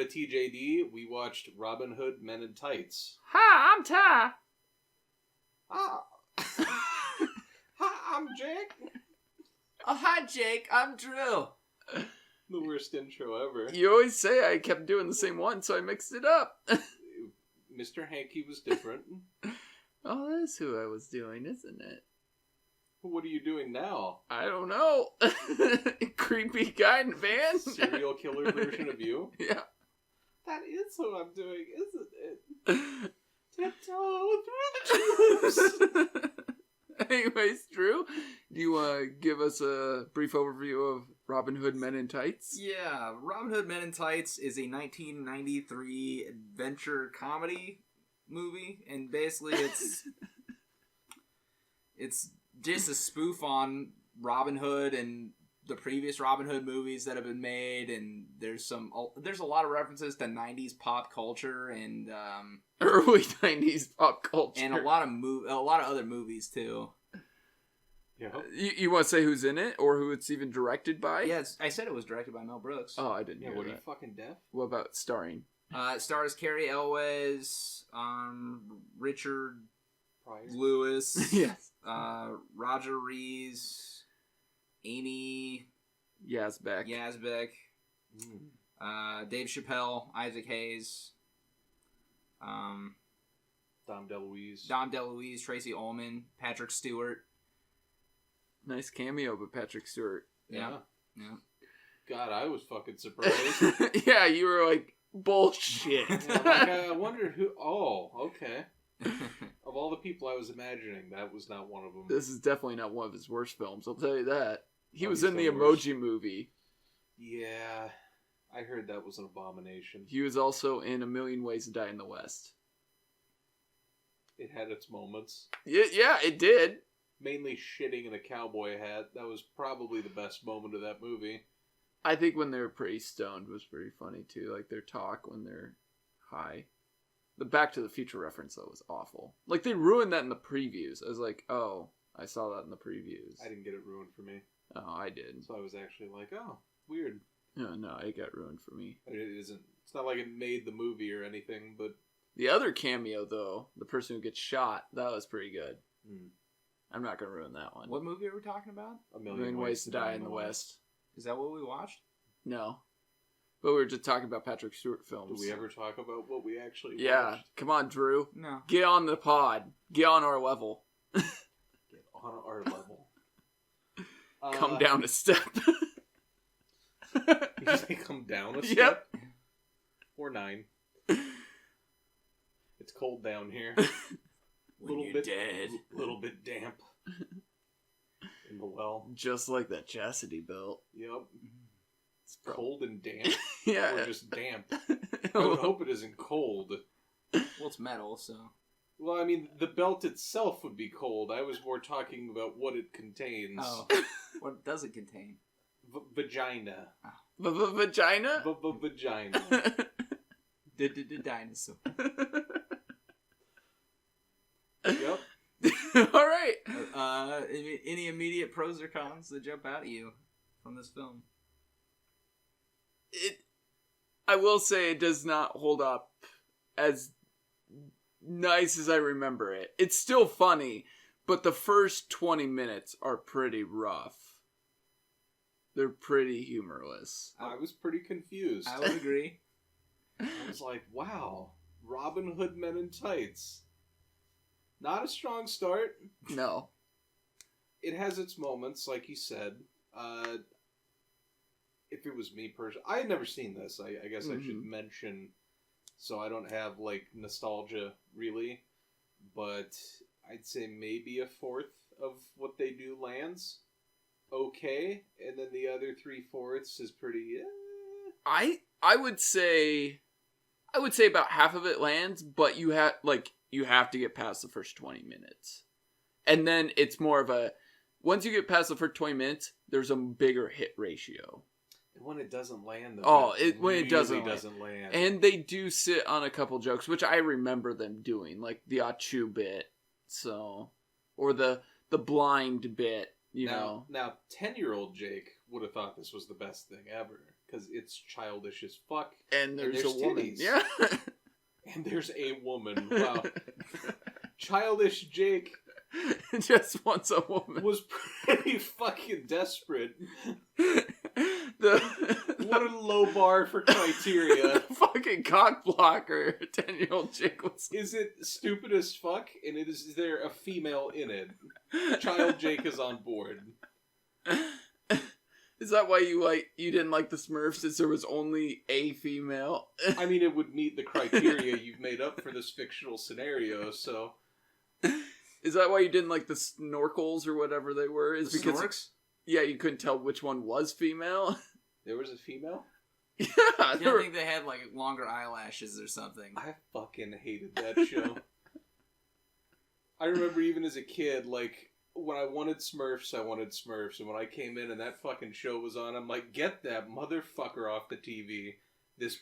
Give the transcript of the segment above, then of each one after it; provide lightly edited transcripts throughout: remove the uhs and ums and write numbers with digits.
TJD, we watched Robin Hood Men in Tights. Hi, I'm Ty. Hi, I'm Jake. Oh, hi, Jake. I'm Drew. The worst intro ever. You always say I kept doing the same one, so I mixed it up. Mr. Hanky was different. Oh, that's who I was doing, isn't it? What are you doing now? I don't know. Creepy guy in van? Serial killer version of you? Yeah. That is what I'm doing, isn't it? Tiptoe through the trees. Anyways, Drew, do you want to give us a brief overview of Robin Hood Men in Tights? Yeah, Robin Hood Men in Tights is a 1993 adventure comedy movie, and basically it's just a spoof on Robin Hood and the previous Robin Hood movies that have been made, and there's a lot of references to 90s pop culture and Early 90s pop culture. and a lot of other movies too. Yeah. You want to say who's in it, or who it's even directed by? Yes, I said it was directed by Mel Brooks. Oh, I didn't Yeah, hear what are that. you, fucking deaf? What about starring? It stars Cary Elwes, Richard Pryor? Lewis, Yes. Roger Rees, Amy Yazbek. Yazbek, Dave Chappelle, Isaac Hayes, Dom DeLuise. Dom DeLuise, Tracy Ullman, Patrick Stewart. Nice cameo by Patrick Stewart. Yeah. God, I was fucking surprised. Yeah, you were like, bullshit. Yeah, I'm like, I wonder who... Oh, okay. Of all the people I was imagining, that was not one of them. This is definitely not one of his worst films, I'll tell you that. He was he's in the done worse. Emoji Movie. Yeah, I heard that was an abomination. He was also in A Million Ways to Die in the West. It had its moments. Yeah, it did. Mainly shitting in a cowboy hat. That was probably the best moment of that movie. I think when they were pretty stoned was pretty funny too. Like their talk when they're high. The Back to the Future reference though was awful. Like they ruined that in the previews. I was like, oh, I saw that in the previews. I didn't get it ruined for me. Oh, I did. So I was actually like, oh, weird. No, it got ruined for me. It isn't. It's not like it made the movie or anything, but... The other cameo though, the person who gets shot, that was pretty good. I'm not gonna ruin that one. What movie are we talking about? A A Million Ways to Die in the West. Is that what we watched? No. But we were just talking about Patrick Stewart films. Do we ever talk about what we actually Yeah. watched? Come on, Drew. No. Get on the pod. Get on our level. Get on our level. Come down a step. You say come down a step? Yep. Or 9. It's cold down here. When you're dead. Little bit damp. In the well. Just like that chastity belt. Yep. It's Cold and damp. Yeah. Or just damp. I would hope it isn't cold. Well, it's metal, so. Well, I mean, the belt itself would be cold. I was more talking about what it contains. Oh. What does it contain? Vagina. Vagina? Vagina. The dinosaur. Yep. All right. Any immediate pros or cons that jump out at you from this film? I will say it does not hold up as nice as I remember it. It's still funny, but the first 20 minutes are pretty rough. They're pretty humorless. I was pretty confused. I would agree. I was like, wow, Robin Hood Men in Tights. Not a strong start. No. It has its moments, like you said. If it was me personally, I had never seen this. I guess I should mention, so I don't have like nostalgia really, but I'd say maybe a fourth of what they do lands okay, and then the other 3/4 is pretty. I would say about half of it lands, but you have to get past the first 20 minutes. And then it's more of a once you get past the first 20 minutes, there's a bigger hit ratio. And when it doesn't land, when it doesn't land. And they do sit on a couple jokes, which I remember them doing, like the Achu bit, or the blind bit, you know. Now 10-year-old Jake would have thought this was the best thing ever. because it's childish as fuck. And there's a woman. Titties. Yeah. And there's a woman. Wow. Childish Jake just wants a woman. was pretty fucking desperate. What a low bar for criteria. Fucking cock blocker. 10-year-old Jake was. Is it stupid as fuck? And is there a female in it? Child Jake is on board. Is that why you didn't like the Smurfs? Is there was only a female? I mean, it would meet the criteria you've made up for this fictional scenario, so... Is that why you didn't like the Snorkels or whatever they were? Is the because Snorks? Yeah, you couldn't tell which one was female. There was a female? Yeah, I think they had like longer eyelashes or something. I fucking hated that show. I remember even as a kid, like, when I wanted Smurfs, and when I came in and that fucking show was on, I'm like, get that motherfucker off the TV. This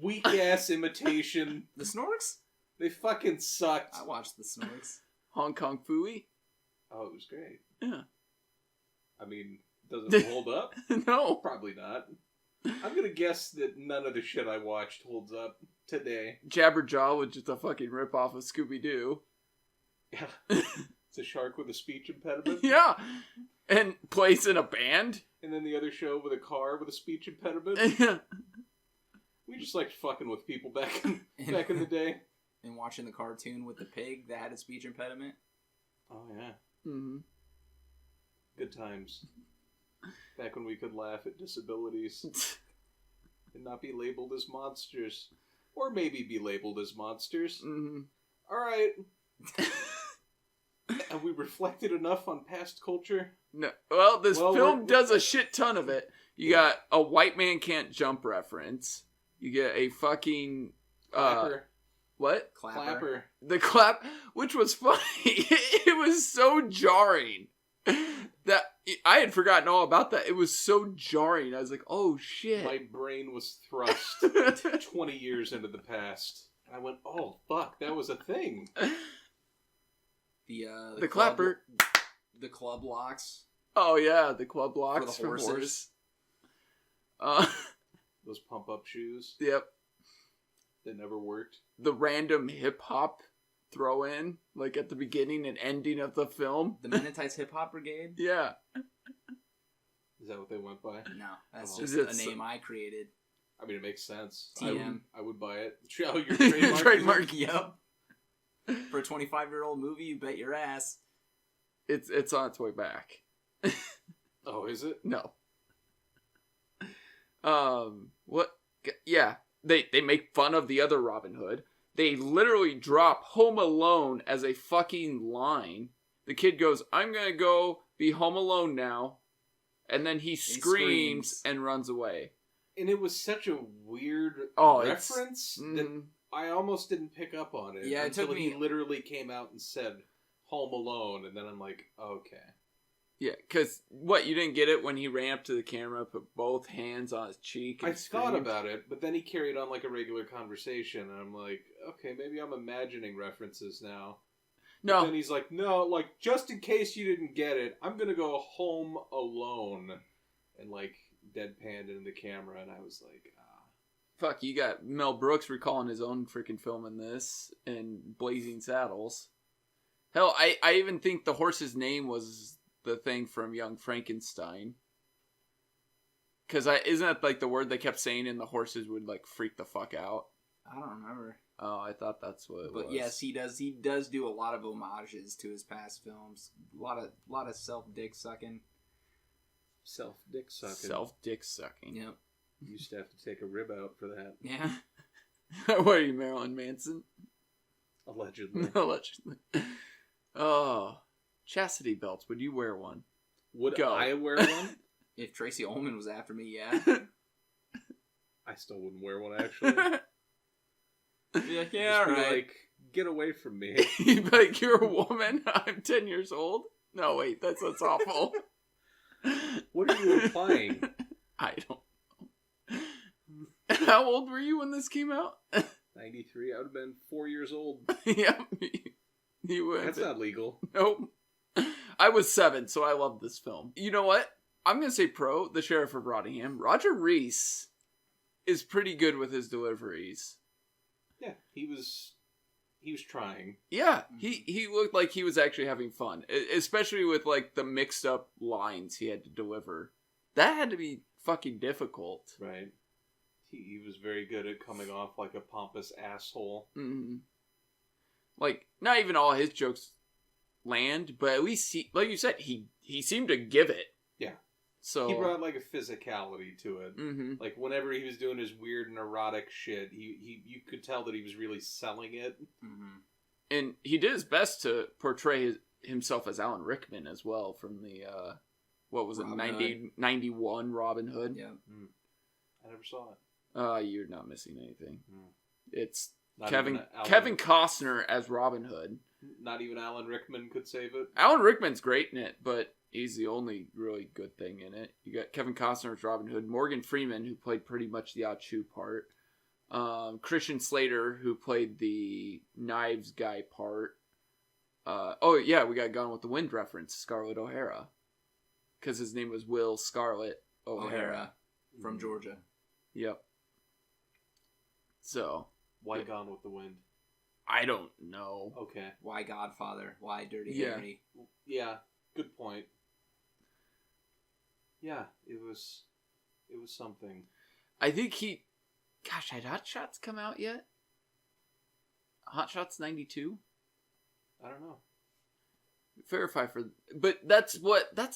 weak-ass imitation. The Snorks? They fucking sucked. I watched the Snorks. Hong Kong Phooey? Oh, it was great. Yeah. I mean, does it hold up? No. Probably not. I'm gonna guess that none of the shit I watched holds up today. Jabberjaw was just a fucking ripoff of Scooby-Doo. Yeah. It's a shark with a speech impediment. Yeah. And plays in a band. And then the other show with a car with a speech impediment. Yeah. We just liked fucking with people back in the day. And watching the cartoon with the pig that had a speech impediment. Oh, yeah. Mm-hmm. Good times. Back when we could laugh at disabilities. And not be labeled as monsters. Or maybe be labeled as monsters. Mm-hmm. Alright. Have we reflected enough on past culture? No. Well, this film does a shit ton of it. You got a white man can't jump reference. You get a fucking... Clapper. What? Clapper. The clap, which was funny. It was so jarring that I had forgotten all about that. It was so jarring. I was like, "Oh shit!" My brain was thrust 20 years into the past. I went, "Oh fuck, that was a thing." The clapper. The club locks. Oh yeah, the club locks for the horses. Those pump up shoes. Yep. That never worked. The random hip hop throw in, like at the beginning and ending of the film. The Mennonites Hip Hop Brigade? Yeah. Is that what they went by? No, that's just a name I created. I mean, it makes sense. TM. I would buy it. Oh, your trademark? Trademark. Yep. For a 25-year-old movie, you bet your ass. It's on its way back. Oh, is it? No. What? Yeah. They make fun of the other Robin Hood. They literally drop Home Alone as a fucking line. The kid goes, "I'm gonna go be home alone now," and then he screams and runs away. And it was such a weird reference that I almost didn't pick up on it. Yeah, it until took me. He literally came out and said "Home Alone," and then I'm like, okay. Yeah, because you didn't get it when he ran up to the camera, put both hands on his cheek and thought about it, but then he carried on like a regular conversation, and I'm like, okay, maybe I'm imagining references now. No. But then he's like, no, like, just in case you didn't get it, I'm gonna go home alone. And like, deadpanned into the camera, and I was like, Fuck, you got Mel Brooks recalling his own freaking film in this, and Blazing Saddles. Hell, I even think the horse's name was the thing from Young Frankenstein. Because isn't that like the word they kept saying and the horses would like freak the fuck out? I don't remember. Oh, I thought that's what it was. But yes, he does do a lot of homages to his past films. A lot of self-dick sucking. self-dick sucking. Self-dick sucking. Yep. You used to have to take a rib out for that. Yeah. What are you, Marilyn Manson? Allegedly. Allegedly. Oh. Chastity belts. Would you wear one? Would I wear one? If Tracy Ullman was after me, yeah. I still wouldn't wear one, actually. Be like, yeah, alright. Like, get away from me. You'd be like, you're a woman? I'm 10 years old? No, wait, that's awful. What are you implying? I don't know. How old were you when this came out? 93. I would have been 4 years old. Yeah, you would. That's not legal. Nope. I was 7, so I loved this film. You know what? I'm going to say pro, the Sheriff of Rottingham. Roger Rees is pretty good with his deliveries. Yeah, he was trying. Yeah, he looked like he was actually having fun, especially with like the mixed up lines he had to deliver. That had to be fucking difficult. Right. He was very good at coming off like a pompous asshole. Mm-hmm. Like, not even all his jokes land, but at least like you said, he seemed to give it. Yeah. So he brought like a physicality to it. Mm-hmm. Like whenever he was doing his weird neurotic shit, you could tell that he was really selling it. Mm-hmm. And he did his best to portray himself as Alan Rickman as well from the what was it, 91 Robin Hood. Yeah. I never saw it. You're not missing anything. It's Not Kevin Costner as Robin Hood. Not even Alan Rickman could save it. Alan Rickman's great in it, but he's the only really good thing in it. You got Kevin Costner as Robin Hood, Morgan Freeman, who played pretty much the Achu part, Christian Slater, who played the Knives guy part. We got Gone with the Wind reference, Scarlett O'Hara, because his name was Will Scarlett O'Hara from Georgia. Yep. So Why Gone with the Wind? I don't know. Okay. Why Godfather? Why Dirty Yeah. Harry? Yeah, good point. Yeah, it was something. I think had Hot Shots come out yet? Hot Shots 92? I don't know. Verify but that's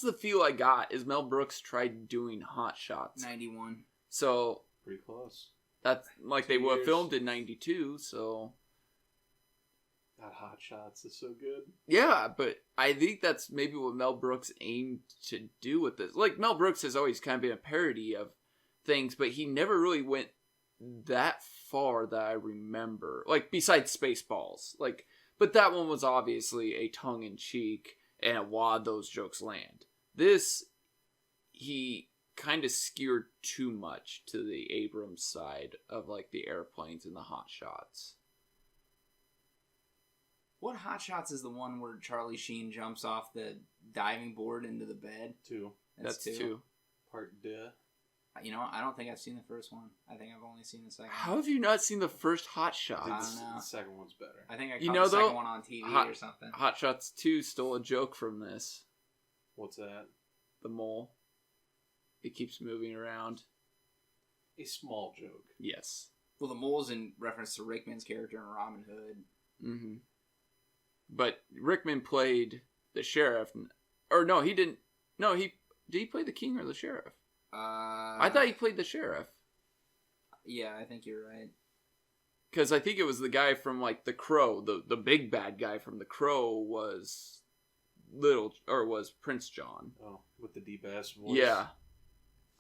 the feel I got is Mel Brooks tried doing Hot Shots. 91. So Pretty close. that's like 2 they were years. filmed in 92, so God, Hot Shots is so good. yeah, but I think that's maybe what Mel Brooks aimed to do with this. Like, Mel Brooks has always kind of been a parody of things, but he never really went that far that I remember. Like, besides Spaceballs. Like, but that one was obviously a tongue-in-cheek, and a lot of those jokes land. This, he kind of skewered too much to the Abrams side of, like, the airplanes and the hot shots. What Hot Shots is the one where Charlie Sheen jumps off the diving board into the bed? 2. That's two. Part duh. You know, I don't think I've seen the first one. I think I've only seen the second How one. have you not seen the first Hot Shots? I don't know. The second one's better. I think I caught You know, the second though, one on TV or something. Hot Shots 2 stole a joke from this. What's that? The mole. It keeps moving around. A small joke. Yes. Well, the mole's in reference to Rickman's character in Robin Hood. Mm-hmm. But Rickman played the sheriff. Or no, he didn't. No, did he play the king or the sheriff? I thought he played the sheriff. Yeah, I think you're right. Because I think it was the guy from, like, The Crow. The big bad guy from The Crow was Prince John. Oh, with the deep ass voice. Yeah.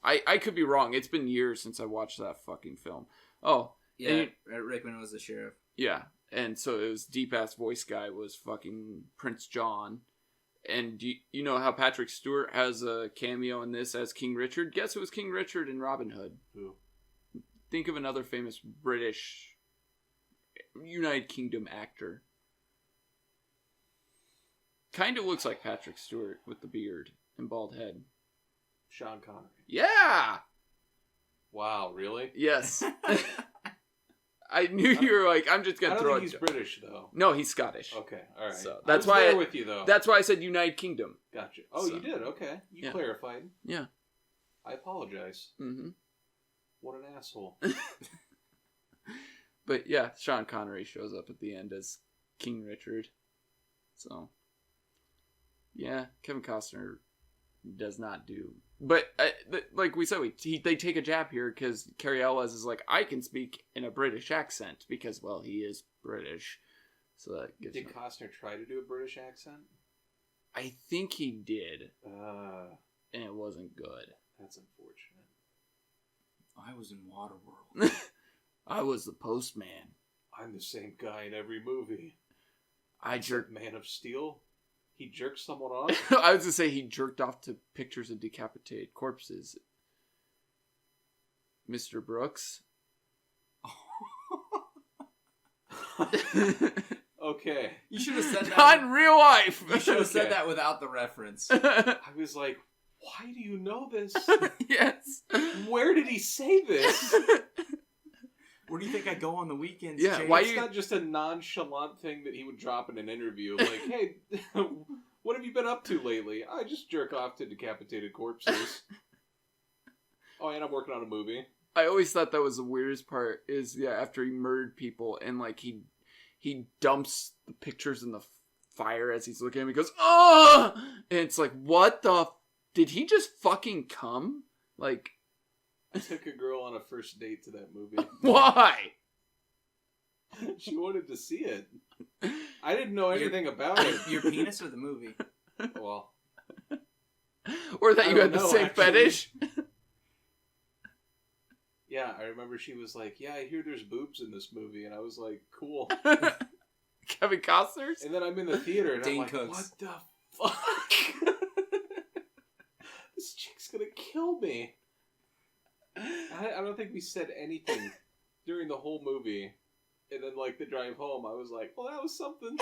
I could be wrong. It's been years since I watched that fucking film. Oh. Yeah, Rickman was the sheriff. Yeah. And so it was deep ass voice guy was fucking Prince John. And you know how Patrick Stewart has a cameo in this as King Richard? Guess who was King Richard in Robin Hood? Who? Think of another famous British United Kingdom actor. Kind of looks like Patrick Stewart with the beard and bald head. Sean Connery. Yeah! Wow, really? Yes. I knew you were like, I'm just going to throw it. I don't think he's British, though. No, he's Scottish. Okay, alright. So that's why I was with you, though. That's why I said United Kingdom. Gotcha. Oh, So. you did? Okay. You clarified. Yeah. I apologize. Mm-hmm. What an asshole. But yeah, Sean Connery shows up at the end as King Richard. So, yeah, Kevin Costner does not do. But like we said, they take a jab here because Cary Elwes is like, I can speak in a British accent because, well, he is British. So that gives Did Costner try to do a British accent? I think he did, and it wasn't good. That's unfortunate. I was in Waterworld. I was the postman. I'm the same guy in every movie. I jerked. Man of Steel? He jerked someone off? I was going to say he jerked off to pictures of decapitated corpses. Mr. Brooks? Okay. You should have said that. Not in real life! You should have said Okay. that without the reference. I was like, Why do you know this? Yes. Where did he say this? Where do you think I go on the weekends? Yeah, James? Why it's not just a nonchalant thing that he would drop in an interview. Like, hey, what have you been up to lately? I just jerk off to decapitated corpses. Oh, and I'm working on a movie. I always thought that was the weirdest part is, after he murdered people and, like, he dumps the pictures in the fire as he's looking at him. He goes, oh! And it's like, what the... Did he just fucking come? Like... I took a girl on a first date to that movie. Why? She wanted to see it. I didn't know anything about it. Your penis or the movie? Well... Or that you had the same fetish? Yeah, I remember she was like, yeah, I hear there's boobs in this movie. And I was like, cool. Kevin Costner's? And then I'm in the theater and Dane I'm like, Cooks. what the fuck? This chick's gonna kill me. I don't think we said anything during the whole movie. And then, like, the drive home, I was like, well, that was something.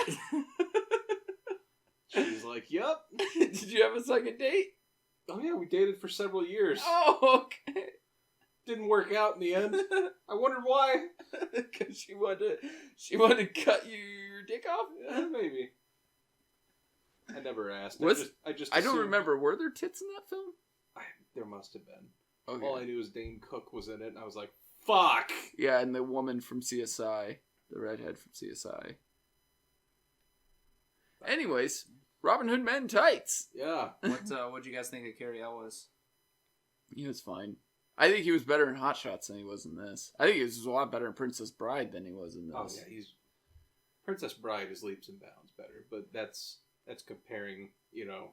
She's like, yep. Did you have a second date? Oh, yeah, we dated for several years. Oh, okay. Didn't work out in the end. I wondered why. Because she wanted to cut your dick off? Maybe. I never asked. I don't assumed... remember. Were there tits in that film? There must have been. Okay. All I knew is Dane Cook was in it, and I was like, fuck! Yeah, and the woman from CSI. The redhead from CSI. Anyways, Robin Hood Men Tights. Yeah. What'd you guys think of Cary Elwes? He was fine. I think he was better in Hot Shots than he was in this. I think he was a lot better in Princess Bride than he was in this. Oh, yeah, Princess Bride is leaps and bounds better, but that's comparing, you know...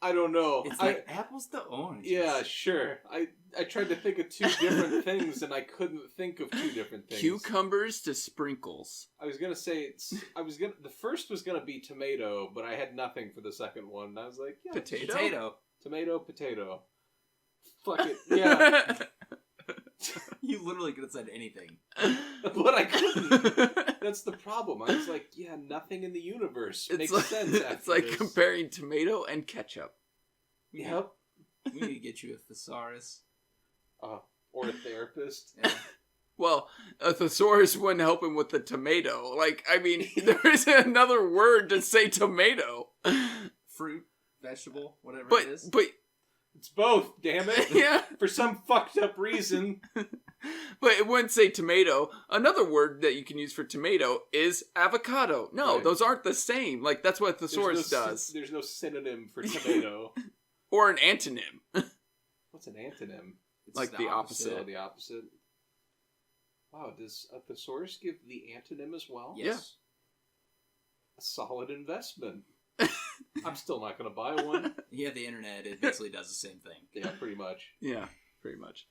I don't know. It's like apples to oranges. Yeah, sure. I tried to think of two different things, and I couldn't think of two different things. Cucumbers to sprinkles. I was gonna say the first was gonna be tomato, but I had nothing for the second one. And I was like, yeah, potato. Tomato. Fuck it. Yeah. You literally could have said anything. But I couldn't. That's the problem. I was like, yeah, nothing in the universe makes sense after It's like this. comparing tomato and ketchup. Yep. We need to get you a thesaurus. Or a therapist. Yeah. Well, a thesaurus wouldn't help him with the tomato. Like, I mean, there isn't another word to say tomato. Fruit, vegetable, whatever it is. But It's both, damn it. Yeah. For some fucked up reason. But it wouldn't say tomato. Another word that you can use for tomato is avocado. No, Right. Those aren't the same. Like, that's what thesaurus does. There's no synonym for tomato. Or an antonym. What's an antonym? It's like the opposite. Oh, the opposite. Wow, does a thesaurus give the antonym as well? Yes. A solid investment. I'm still not going to buy one. Yeah, the internet, it basically does the same thing. Yeah, pretty much. Yeah, pretty much.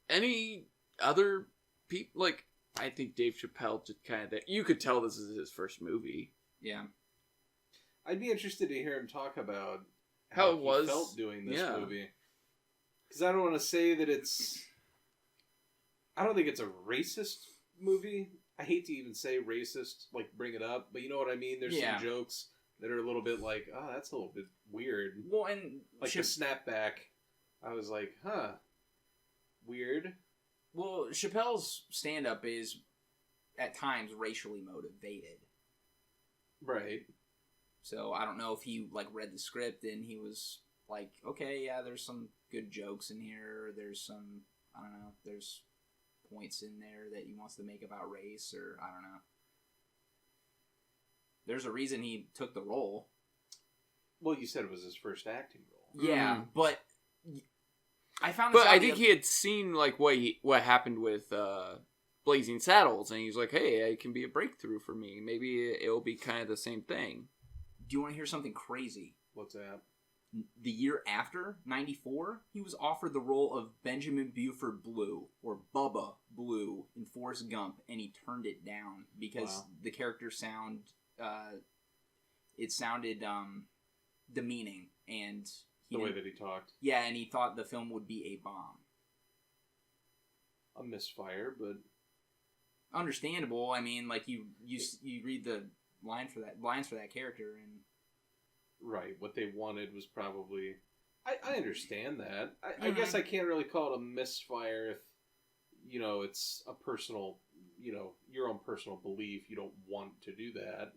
Any other people? Like, I think Dave Chappelle just kind of... You could tell this is his first movie. Yeah. I'd be interested to hear him talk about how it he felt doing this movie. Because I don't want to say that it's... I don't think it's a racist movie. I hate to even say racist, like bring it up, but you know what I mean? There's some jokes that are a little bit like, oh, that's a little bit weird. Well, and... Like the snapback. I was like, huh. Weird. Well, Chappelle's stand-up is, at times, racially motivated. Right. So, I don't know if he, like, read the script and he was like, okay, yeah, there's some good jokes in here, there's some, I don't know, there's points in there that he wants to make about race, or I don't know. There's a reason he took the role. Well, you said it was his first acting role. Yeah, but I found this But out I think he had seen like what happened with Blazing Saddles, and he's like, hey, it can be a breakthrough for me. Maybe it'll be kind of the same thing. Do you want to hear something crazy? What's that? The year after, 94, he was offered the role of Benjamin Buford Blue, or Bubba Blue, in Forrest Gump, and he turned it down because the character sounded demeaning, and the way that he talked. Yeah, and he thought the film would be a bomb. A misfire, but understandable. I mean, like you read the lines for that character, and right, what they wanted was probably. I understand that. I guess I can't really call it a misfire if it's a personal, your own personal belief. You don't want to do that.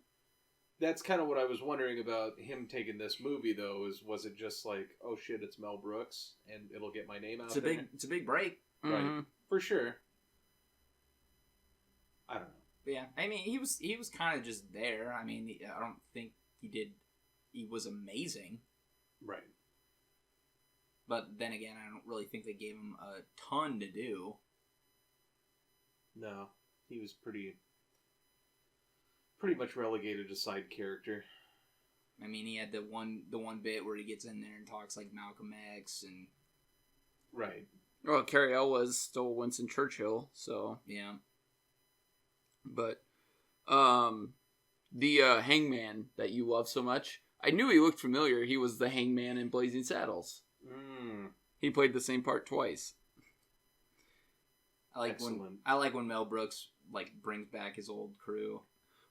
That's kind of what I was wondering about him taking this movie, though. Was it just like, oh shit, it's Mel Brooks, and it'll get my name out there? It's a big break, right? For sure. I don't know. But yeah, I mean, he was kind of just there. I mean, I don't think he was amazing, right? But then again, I don't really think they gave him a ton to do. No, he was pretty much relegated to side character. I mean, he had the one bit where he gets in there and talks like Malcolm X and right. Well, Cary Elwes stole Winston Churchill, so yeah. But the Hangman that you love so much, I knew he looked familiar. He was the Hangman in Blazing Saddles. He played the same part twice. I like when Mel Brooks brings back his old crew.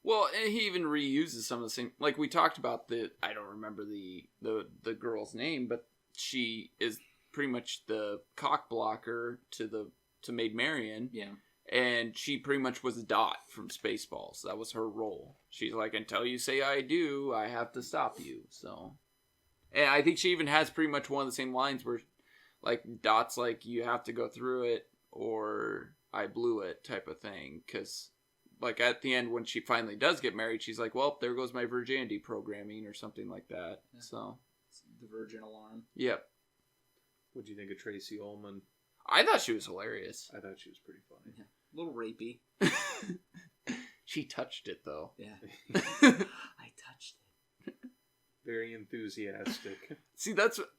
Well, and he even reuses some of the same. Like we talked about I don't remember the girl's name, but she is pretty much the cock blocker to Maid Marian. Yeah. And she pretty much was Dot from Spaceballs. That was her role. She's like, until you say I do, I have to stop you. So, and I think she even has pretty much one of the same lines where, like, Dot's like, you have to go through it or I blew it type of thing. Because, like, at the end when she finally does get married, she's like, well, there goes my virginity programming or something like that. Yeah. So, it's the virgin alarm. Yep. What'd you think of Tracy Ullman? I thought she was hilarious. I thought she was pretty funny. Yeah. A little rapey. She touched it, though. Yeah. I touched it. Very enthusiastic. See, that's what...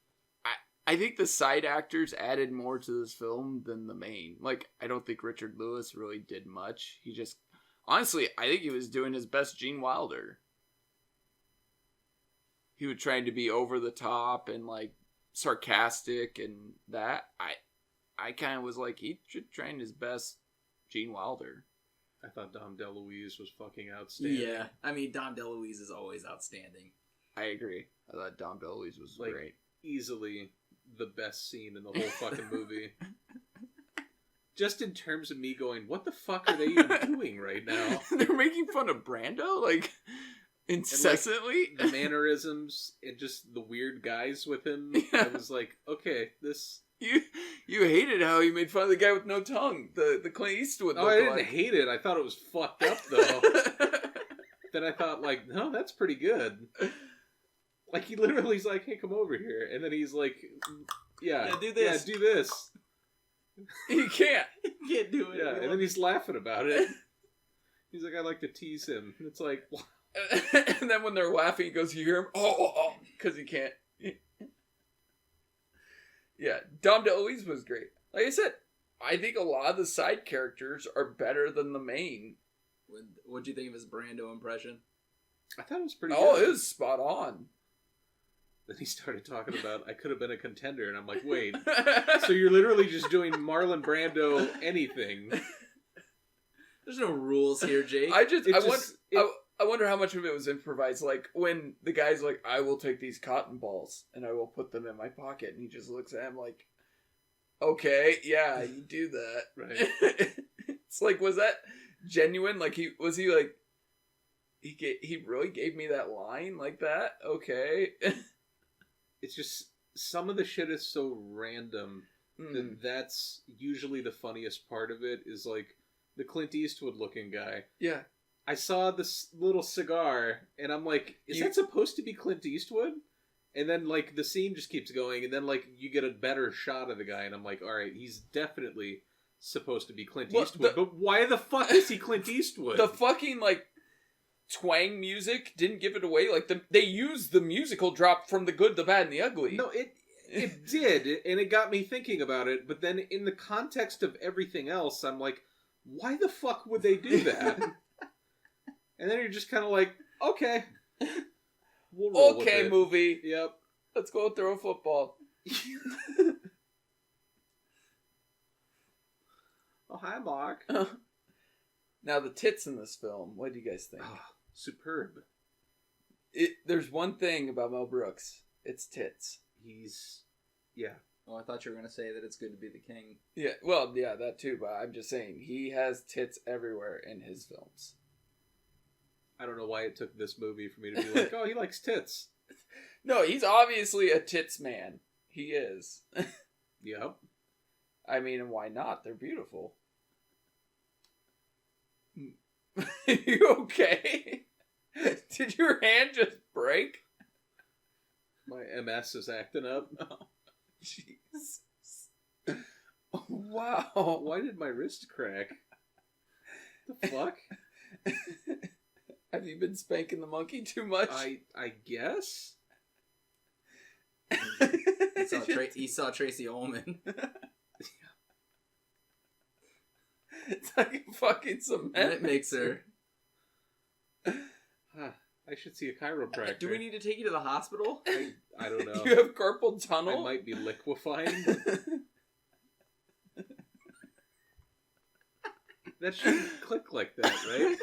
I think the side actors added more to this film than the main. Like, I don't think Richard Lewis really did much. He just... Honestly, I think he was doing his best Gene Wilder. He was trying to be over the top and, like, sarcastic and that. I kind of was like, he's trying his best Gene Wilder. I thought Dom DeLuise was fucking outstanding. Yeah, I mean, Dom DeLuise is always outstanding. I agree. I thought Dom DeLuise was great. Easily the best scene in the whole fucking movie. Just in terms of me going, what the fuck are they even doing right now? They're making fun of Brando, like, incessantly. And, like, the mannerisms and just the weird guys with him. Yeah. I was like, okay, this... You hated how he made fun of the guy with no tongue, the Clint Eastwood. Oh, I didn't hate it. I thought it was fucked up though. Then I thought, like, no, that's pretty good. Like, he literally is like, hey, come over here, and then he's like, yeah, do this. Yeah, do this. He can't. He can't do it. Yeah, and then he's laughing about it. He's like, I like to tease him. And it's like, and then when they're laughing, he goes, you hear him? Oh, because he can't. Yeah, Dom DeLuise was great. Like I said, I think a lot of the side characters are better than the main. What'd you think of his Brando impression? I thought it was pretty good. It was spot on. Then he started talking about, I could have been a contender, and I'm like, wait, so you're literally just doing Marlon Brando anything. There's no rules here, Jake. I wonder how much of it was improvised. Like, when the guy's like, I will take these cotton balls and I will put them in my pocket. And he just looks at him like, okay, yeah, you do that. Right. It's like, was that genuine? Like, he really gave me that line like that? Okay. It's just, some of the shit is so random that's usually the funniest part of it is, like, the Clint Eastwood looking guy. Yeah. I saw this little cigar, and I'm like, is that supposed to be Clint Eastwood? And then, like, the scene just keeps going, and then, like, you get a better shot of the guy, and I'm like, alright, he's definitely supposed to be Clint Eastwood, but why the fuck is he Clint Eastwood? The fucking, like, twang music didn't give it away. Like, they used the musical drop from The Good, the Bad, and the Ugly. No, it did, and it got me thinking about it, but then in the context of everything else, I'm like, why the fuck would they do that? And then you're just kind of like, okay. We'll roll with it. Movie. Yep. Let's go throw a football. Oh, hi, Mark. Now, the tits in this film, what do you guys think? superb. There's one thing about Mel Brooks. It's tits. Yeah. Oh, I thought you were going to say that it's good to be the king. Yeah, well, yeah, that too, but I'm just saying, he has tits everywhere in his films. I don't know why it took this movie for me to be like, oh, he likes tits. No, he's obviously a tits man. He is. Yep. I mean, and why not? They're beautiful. You okay? Did your hand just break? My MS is acting up. Oh, Jesus. Wow. Why did my wrist crack? The fuck? Have you been spanking the monkey too much? I guess? He saw Tracy Ullman. It's like a fucking cement mixer. I should see a chiropractor. Do we need to take you to the hospital? I don't know. You have carpal tunnel? I might be liquefying. That shouldn't click like that, right?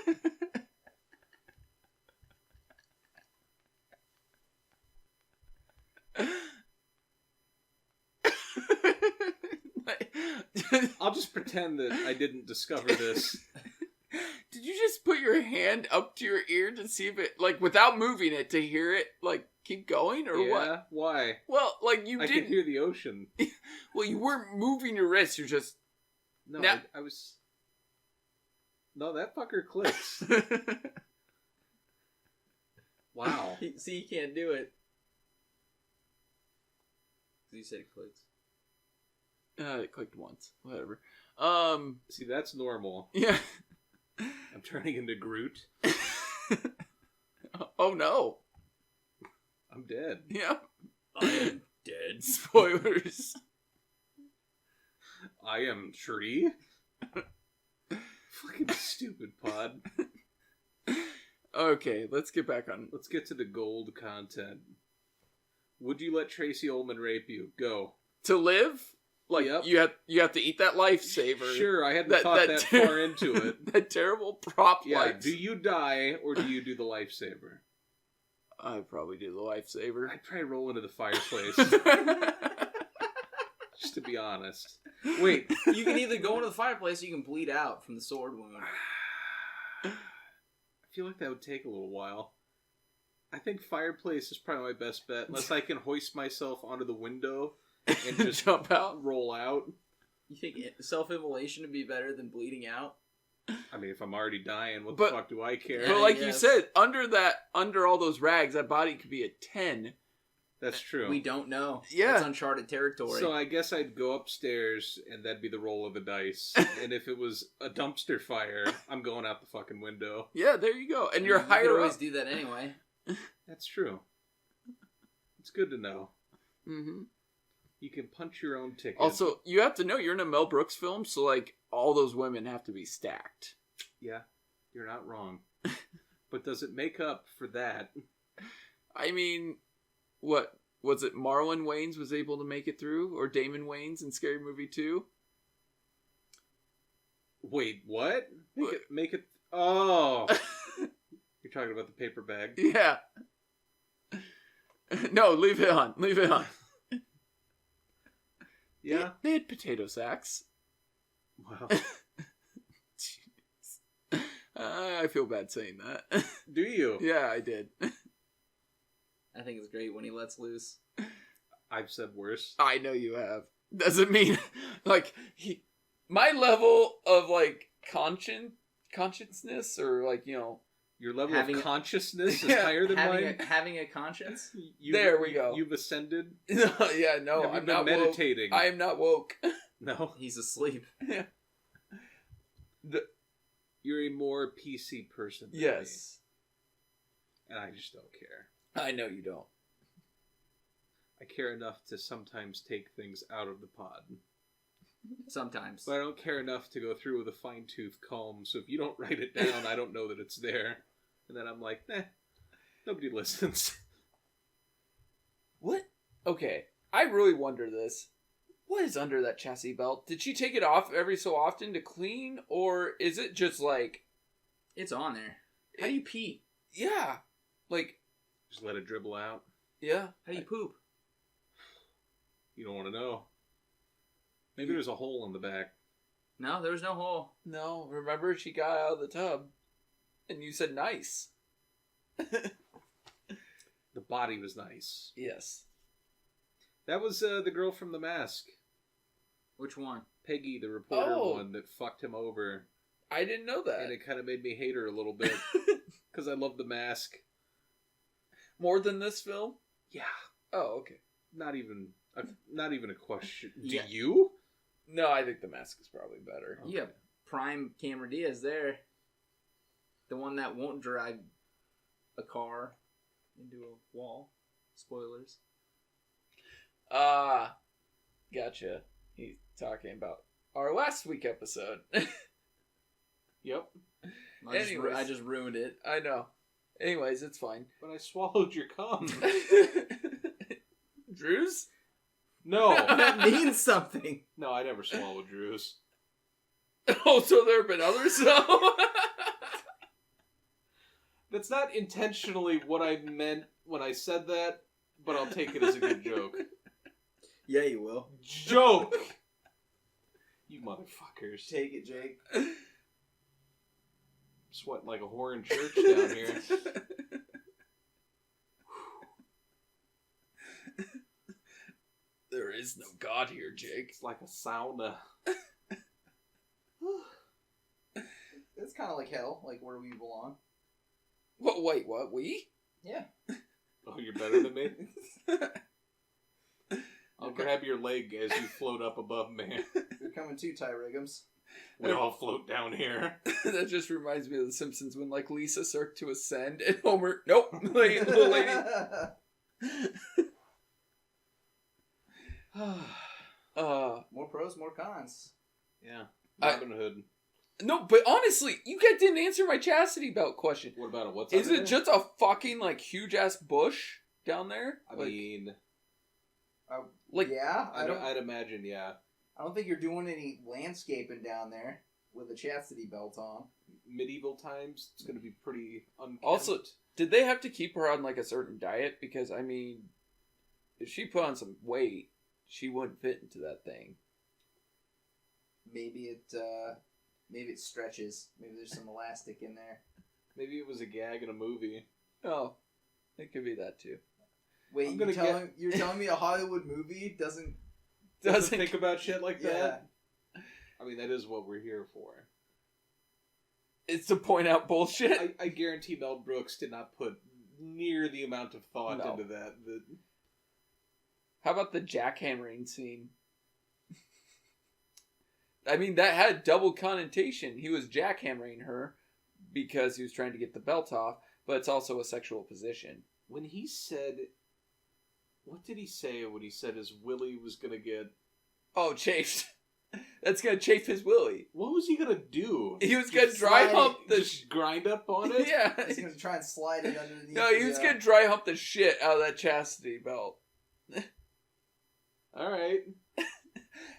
I'll just pretend that I didn't discover this. Did you just put your hand up to your ear to see if it, like, without moving it, to hear it, like, keep going, or what? Yeah, why? Well, like, you I didn't... could hear the ocean. Well, you weren't moving your wrist, you're just... No, Now... I was... No, that fucker clicks. Wow. See, you can't do it. You said it clicks. It clicked once. Whatever. See, that's normal. Yeah. I'm turning into Groot. Oh, no. I'm dead. Yeah. I am dead. Spoilers. I am Tree. Fucking stupid pod. Okay, let's get back on. Let's get to the gold content. Would you let Tracy Ullman rape you? Go. To live? Like, yep. you have to eat that lifesaver. Sure, I hadn't thought that far into it. That terrible prop life. Do you die, or do you do the lifesaver? I'd probably do the lifesaver. I'd probably roll into the fireplace. Just to be honest. Wait. You can either go into the fireplace or you can bleed out from the sword wound. I feel like that would take a little while. I think fireplace is probably my best bet, unless I can hoist myself onto the window and just jump out, roll out. You think self-immolation would be better than bleeding out? I mean, if I'm already dying, what the fuck do I care? But like you said, under all those rags, that body could be a 10. That's true. We don't know. Yeah. That's uncharted territory. So I guess I'd go upstairs, and that'd be the roll of the dice. And if it was a dumpster fire, I'm going out the fucking window. Yeah, there you go. And you're higher You could up. always do that anyway. That's true. It's good to know. Mm-hmm. You can punch your own ticket. Also, you have to know you're in a Mel Brooks film, so like all those women have to be stacked. Yeah, you're not wrong. But does it make up for that? I mean, what was it? Marlon Wayans was able to make it through, or Damon Wayans in Scary Movie 2? Wait, what? Make it. Oh, you're talking about the paper bag. Yeah. No, leave it on. Leave it on. Yeah, they had potato sacks. Wow. I feel bad saying that. Do you? Yeah, I did. I think it's great when he lets loose. I've said worse. I know you have. Doesn't mean like my level of like consciousness or like, you know, your level of consciousness is higher than mine. Having a conscience. There we go. You've ascended. No, yeah, no, Have you I'm been not meditating. Woke. I am not woke. No, he's asleep. Yeah. You're a more PC person than yes. me. And I just don't care. I know you don't. I care enough to sometimes take things out of the pod. Sometimes. But I don't care enough to go through with a fine-tooth comb, so if you don't write it down, I don't know that it's there. And then I'm like, nobody listens. What? Okay, I really wonder this. What is under that chassis belt? Did she take it off every so often to clean, or is it just like... It's on there. How do you pee? Yeah. Like, Just let it dribble out. yeah. How do you poop? You don't want to know. Maybe there's a hole in the back. No, there was no hole. No, remember she got out of the tub and you said nice. The body was nice. Yes. That was the girl from The Mask. Which one? Peggy, the reporter Oh. one that fucked him over. I didn't know that. And it kind of made me hate her a little bit. Because I love The Mask. More than this film? Yeah. Oh, okay. Not even a question. Yeah. Do you? No, I think The Mask is probably better. You got prime Cameron Diaz there. The one that won't drive a car into a wall. Spoilers. Gotcha. He's talking about our last week episode. Yep. Anyways. I just ruined it. I know. Anyways, it's fine. But I swallowed your cum. Drew's? No. That means something. No, I never swallowed Drew's. Oh, so there have been others, though? That's not intentionally what I meant when I said that, but I'll take it as a good joke. Yeah, you will. Joke! You motherfuckers. Take it, Jake. Sweating like a whore in church down here. There is no God here, Jake. It's like a sauna. It's kind of like hell, like where we belong. What? Wait, what? We? Yeah. Oh, you're better than me? I'll grab your leg as you float up above me. You're coming too, Ty Riggums. We all float down here. That just reminds me of The Simpsons when, like, Lisa started to ascend and Homer, nope, like, little lady. More pros, more cons. Yeah. Robin Hood. No, but honestly, you guys didn't answer my chastity belt question. What about it? What's Is under it there? just a fucking, like, huge-ass bush down there? I Like, mean, like, yeah, I'd imagine, yeah. I don't think you're doing any landscaping down there with a chastity belt on. Medieval times, it's going to be pretty unkempt. Also, did they have to keep her on, like, a certain diet? Because, I mean, if she put on some weight, she wouldn't fit into that thing. Maybe it stretches. Maybe there's some elastic in there. Maybe it was a gag in a movie. Oh, it could be that, too. Wait, you're telling me a Hollywood movie doesn't think about shit like that? I mean, that is what we're here for. It's to point out bullshit. I guarantee Mel Brooks did not put near the amount of thought into that. How about the jackhammering scene? I mean, that had double connotation. He was jackhammering her because he was trying to get the belt off, but it's also a sexual position. When he said... What did he say when he said his willy was going to get... Oh, chafed. That's going to chafe his willy. What was he going to do? He was going to dry hump the... Just grind up on it? Yeah. He's going to try and slide it underneath. No, he was going to dry hump the shit out of that chastity belt. Alright.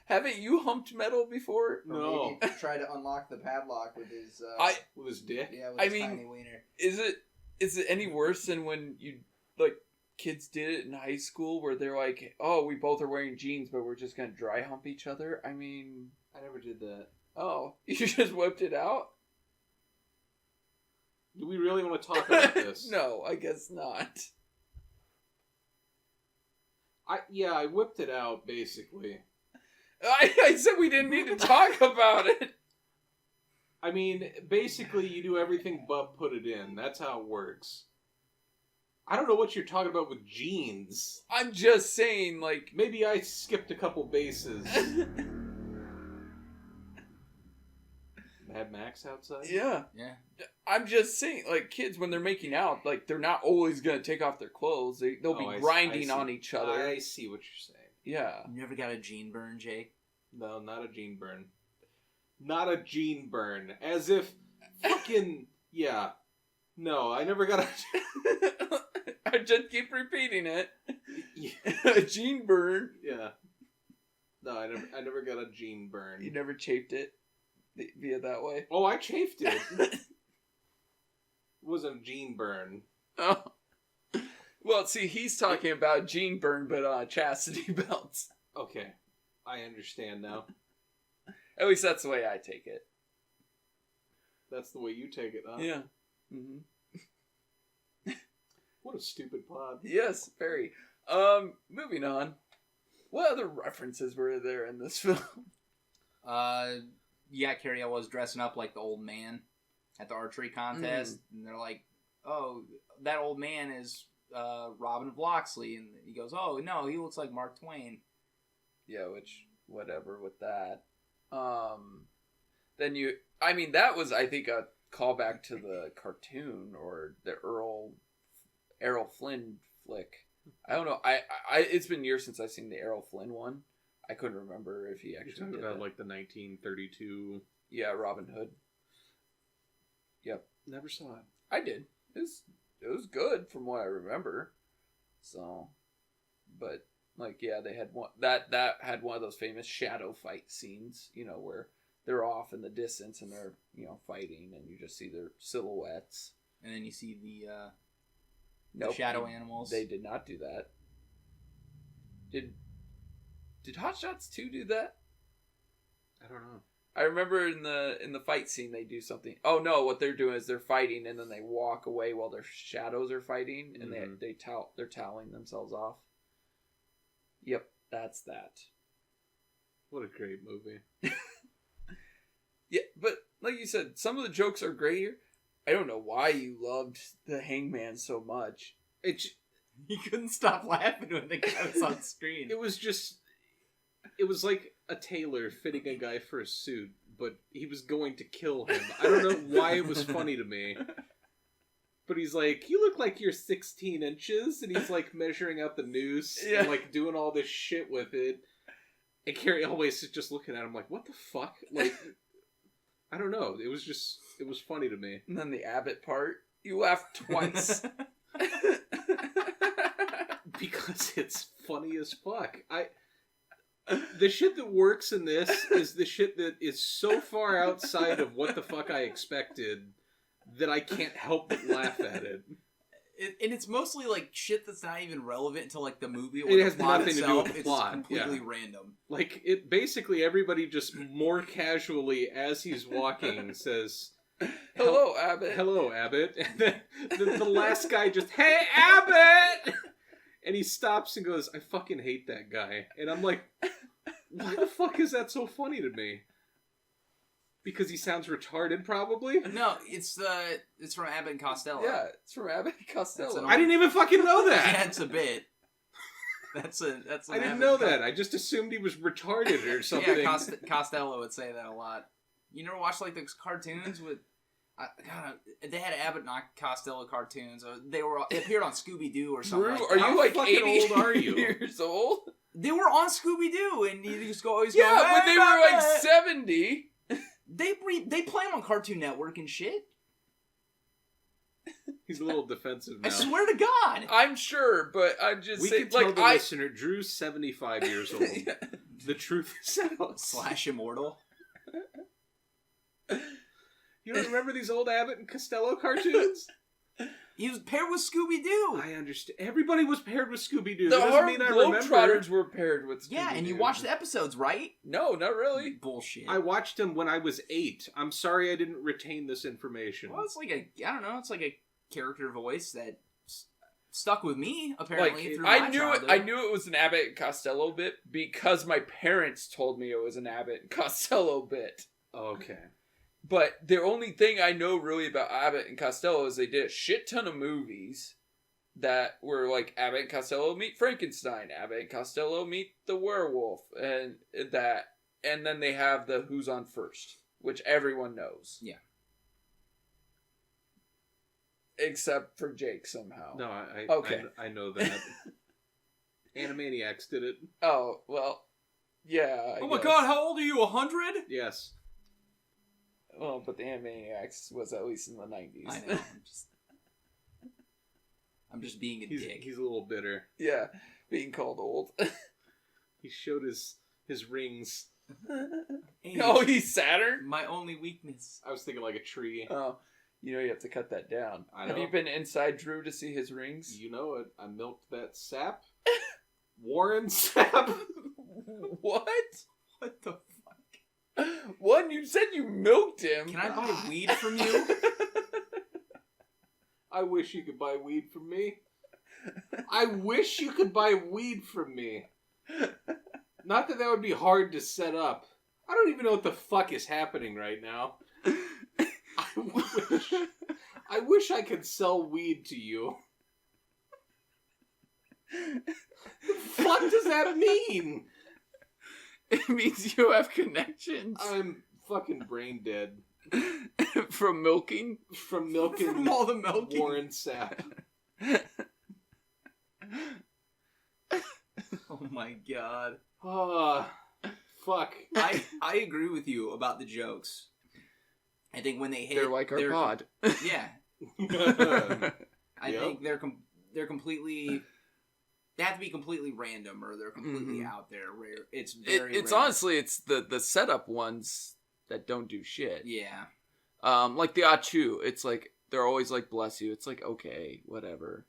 Haven't you humped metal before? No. Maybe try to unlock the padlock with his... with his dick? Yeah, with his tiny wiener. Is it any worse than when you, like, kids did it in high school where they're like, oh, we both are wearing jeans, but we're just going to dry hump each other? I mean... I never did that. Oh, you just whipped it out? Do we really want to talk about this? No, I guess not. I whipped it out, basically. I said we didn't need to talk about it. I mean, basically, you do everything but put it in. That's how it works. I don't know what you're talking about with jeans. I'm just saying, like... Maybe I skipped a couple bases. Mad Max outside? Yeah. Yeah. I'm just saying, like, kids, when they're making out, like, they're not always going to take off their clothes. They'll be grinding on each other. I see what you're saying. Yeah. You never got a gene burn, Jake? No, not a gene burn. Not a gene burn. As if fucking... Yeah. No, I never got a... I just keep repeating it. Yeah. A gene burn. Yeah. No, I never got a gene burn. You never chafed it via that way? Oh, I chafed it. wasn't Gene Byrne. Oh. Well, see, he's talking about Gene Byrne, but chastity belts. Okay, I understand now. At least that's the way I take it. That's the way you take it, huh? Yeah. Mm-hmm. What a stupid pod. Yes, very. Moving on. What other references were there in this film? Yeah, Cary Elwes was dressing up like the old man at the archery contest, and they're like, "Oh, that old man is Robin of Locksley," and he goes, "Oh no, he looks like Mark Twain." Yeah, which whatever with that. Then that was, I think, a callback to the cartoon or the Errol Flynn flick. I don't know. I it's been years since I've seen the Errol Flynn one. I couldn't remember if he actually You're talking did about it. like the 1932. Yeah, Robin Hood. Yep. Never saw it. I did. It was good from what I remember. So, but like, yeah, they had one that had one of those famous shadow fight scenes, where they're off in the distance and they're, fighting, and you just see their silhouettes. And then you see the Nope, shadow animals. They did not do that. Did Hot Shots 2 do that? I don't know. I remember in the fight scene they do something. Oh no, what they're doing is they're fighting and then they walk away while their shadows are fighting, and they're toweling themselves off. Yep, that's that. What a great movie. Yeah, but like you said, some of the jokes are great here. I don't know why you loved the Hangman so much. You couldn't stop laughing when the guy was on screen. It was like a tailor fitting a guy for a suit, but he was going to kill him. I don't know why it was funny to me. But he's like, "You look like you're 16 inches," and he's like measuring out the noose and like doing all this shit with it. And Cary Elwes is just looking at him like, "What the fuck?" Like, I don't know. It was funny to me. And then the Abbott part, you laughed twice. Because it's funny as fuck. The shit that works in this is the shit that is so far outside of what the fuck I expected that I can't help but laugh at it. And it's mostly like shit that's not even relevant to like the movie or it the has plot nothing itself. to do with the plot. It's completely random. Like, it basically everybody just more casually as he's walking says, "Hello, Abbott." "Hello, Abbott." And then the last guy just, "Hey, Abbott!" And he stops and goes, "I fucking hate that guy." And I'm like, why the fuck is that so funny to me? Because he sounds retarded, probably? No, it's from Abbott and Costello. Yeah, it's from Abbott and Costello. I didn't even fucking know that. Yeah, it's a bit. That's I didn't know that. I just assumed he was retarded or something. Yeah, Costello would say that a lot. You never watched like those cartoons with? They had Abbott and Costello cartoons. They appeared on Scooby Doo or something. Drew, like are that. you like fucking 80 old are you? years old? They were on Scooby Doo, and you just always go. Yeah, but "Hey, they were like Abbott!" 70. They play them on Cartoon Network and shit. He's a little defensive now. I swear to God. I'm sure, but I'm just We saying, can tell like, the listener, Drew's 75 years old. Yeah. The truth is out. / immortal. You don't remember these old Abbott and Costello cartoons? He was paired with Scooby Doo. I understand. Everybody was paired with Scooby-Doo. The That doesn't Harlem mean I remember. Globetrotters were paired with Scooby-Doo. Yeah, and you watched the episodes, right? No, not really. Bullshit. I watched them when I was 8. I'm sorry I didn't retain this information. Well, it's like it's like a character voice that stuck with me, apparently, through my childhood. I knew it was an Abbott and Costello bit because my parents told me it was an Abbott and Costello bit. Okay. But the only thing I know really about Abbott and Costello is they did a shit ton of movies that were like Abbott and Costello meet Frankenstein, Abbott and Costello meet the werewolf, and then they have the Who's on First, which everyone knows. Yeah. Except for Jake somehow. No, I know that. Animaniacs did it. Oh, well, yeah. I Oh my guess. God, how old are you, 100? Yes. Well, but the Animaniacs was at least in the 90s. I know. I'm just being a dick. He's a little bitter. Yeah, being called old. He showed his rings. Age, Oh, he's Saturn? my only weakness. I was thinking like a tree. Oh. You know you have to cut that down. I know. Have you been inside Drew to see his rings? You know it. I milked that sap. Warren sap. What? What the fuck? One, you said you milked him. Can I buy weed from you? I wish you could buy weed from me. I wish you could buy weed from me. Not that would be hard to set up. I don't even know what the fuck is happening right now. I wish I could sell weed to you. The fuck does that mean? It means you have connections. I'm fucking brain dead. From milking? From milking. From all the milking. Warren sap. Oh my god. Fuck. I agree with you about the jokes. I think when they hit, they're like our pod. Yeah. I think they're completely. They have to be completely random, or they're completely out there. Where it's very. It's rare. honestly, it's the setup ones that don't do shit. Yeah. Like the Achu, it's like they're always like bless you. It's like okay, whatever.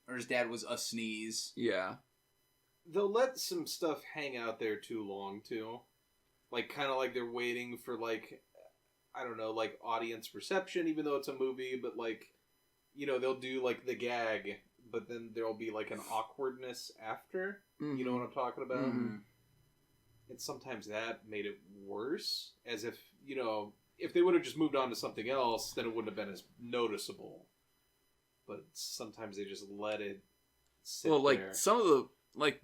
Or his dad was a sneeze. Yeah. They'll let some stuff hang out there too long too, like kind of like they're waiting for like, I don't know, like audience reception, even though it's a movie. But like, you know, they'll do like the gag, but then there'll be like an awkwardness after. Mm-hmm. You know what I'm talking about? Mm-hmm. And sometimes that made it worse, as if, you know, if they would have just moved on to something else, then it wouldn't have been as noticeable. But sometimes they just let it sit Well, like there. some of the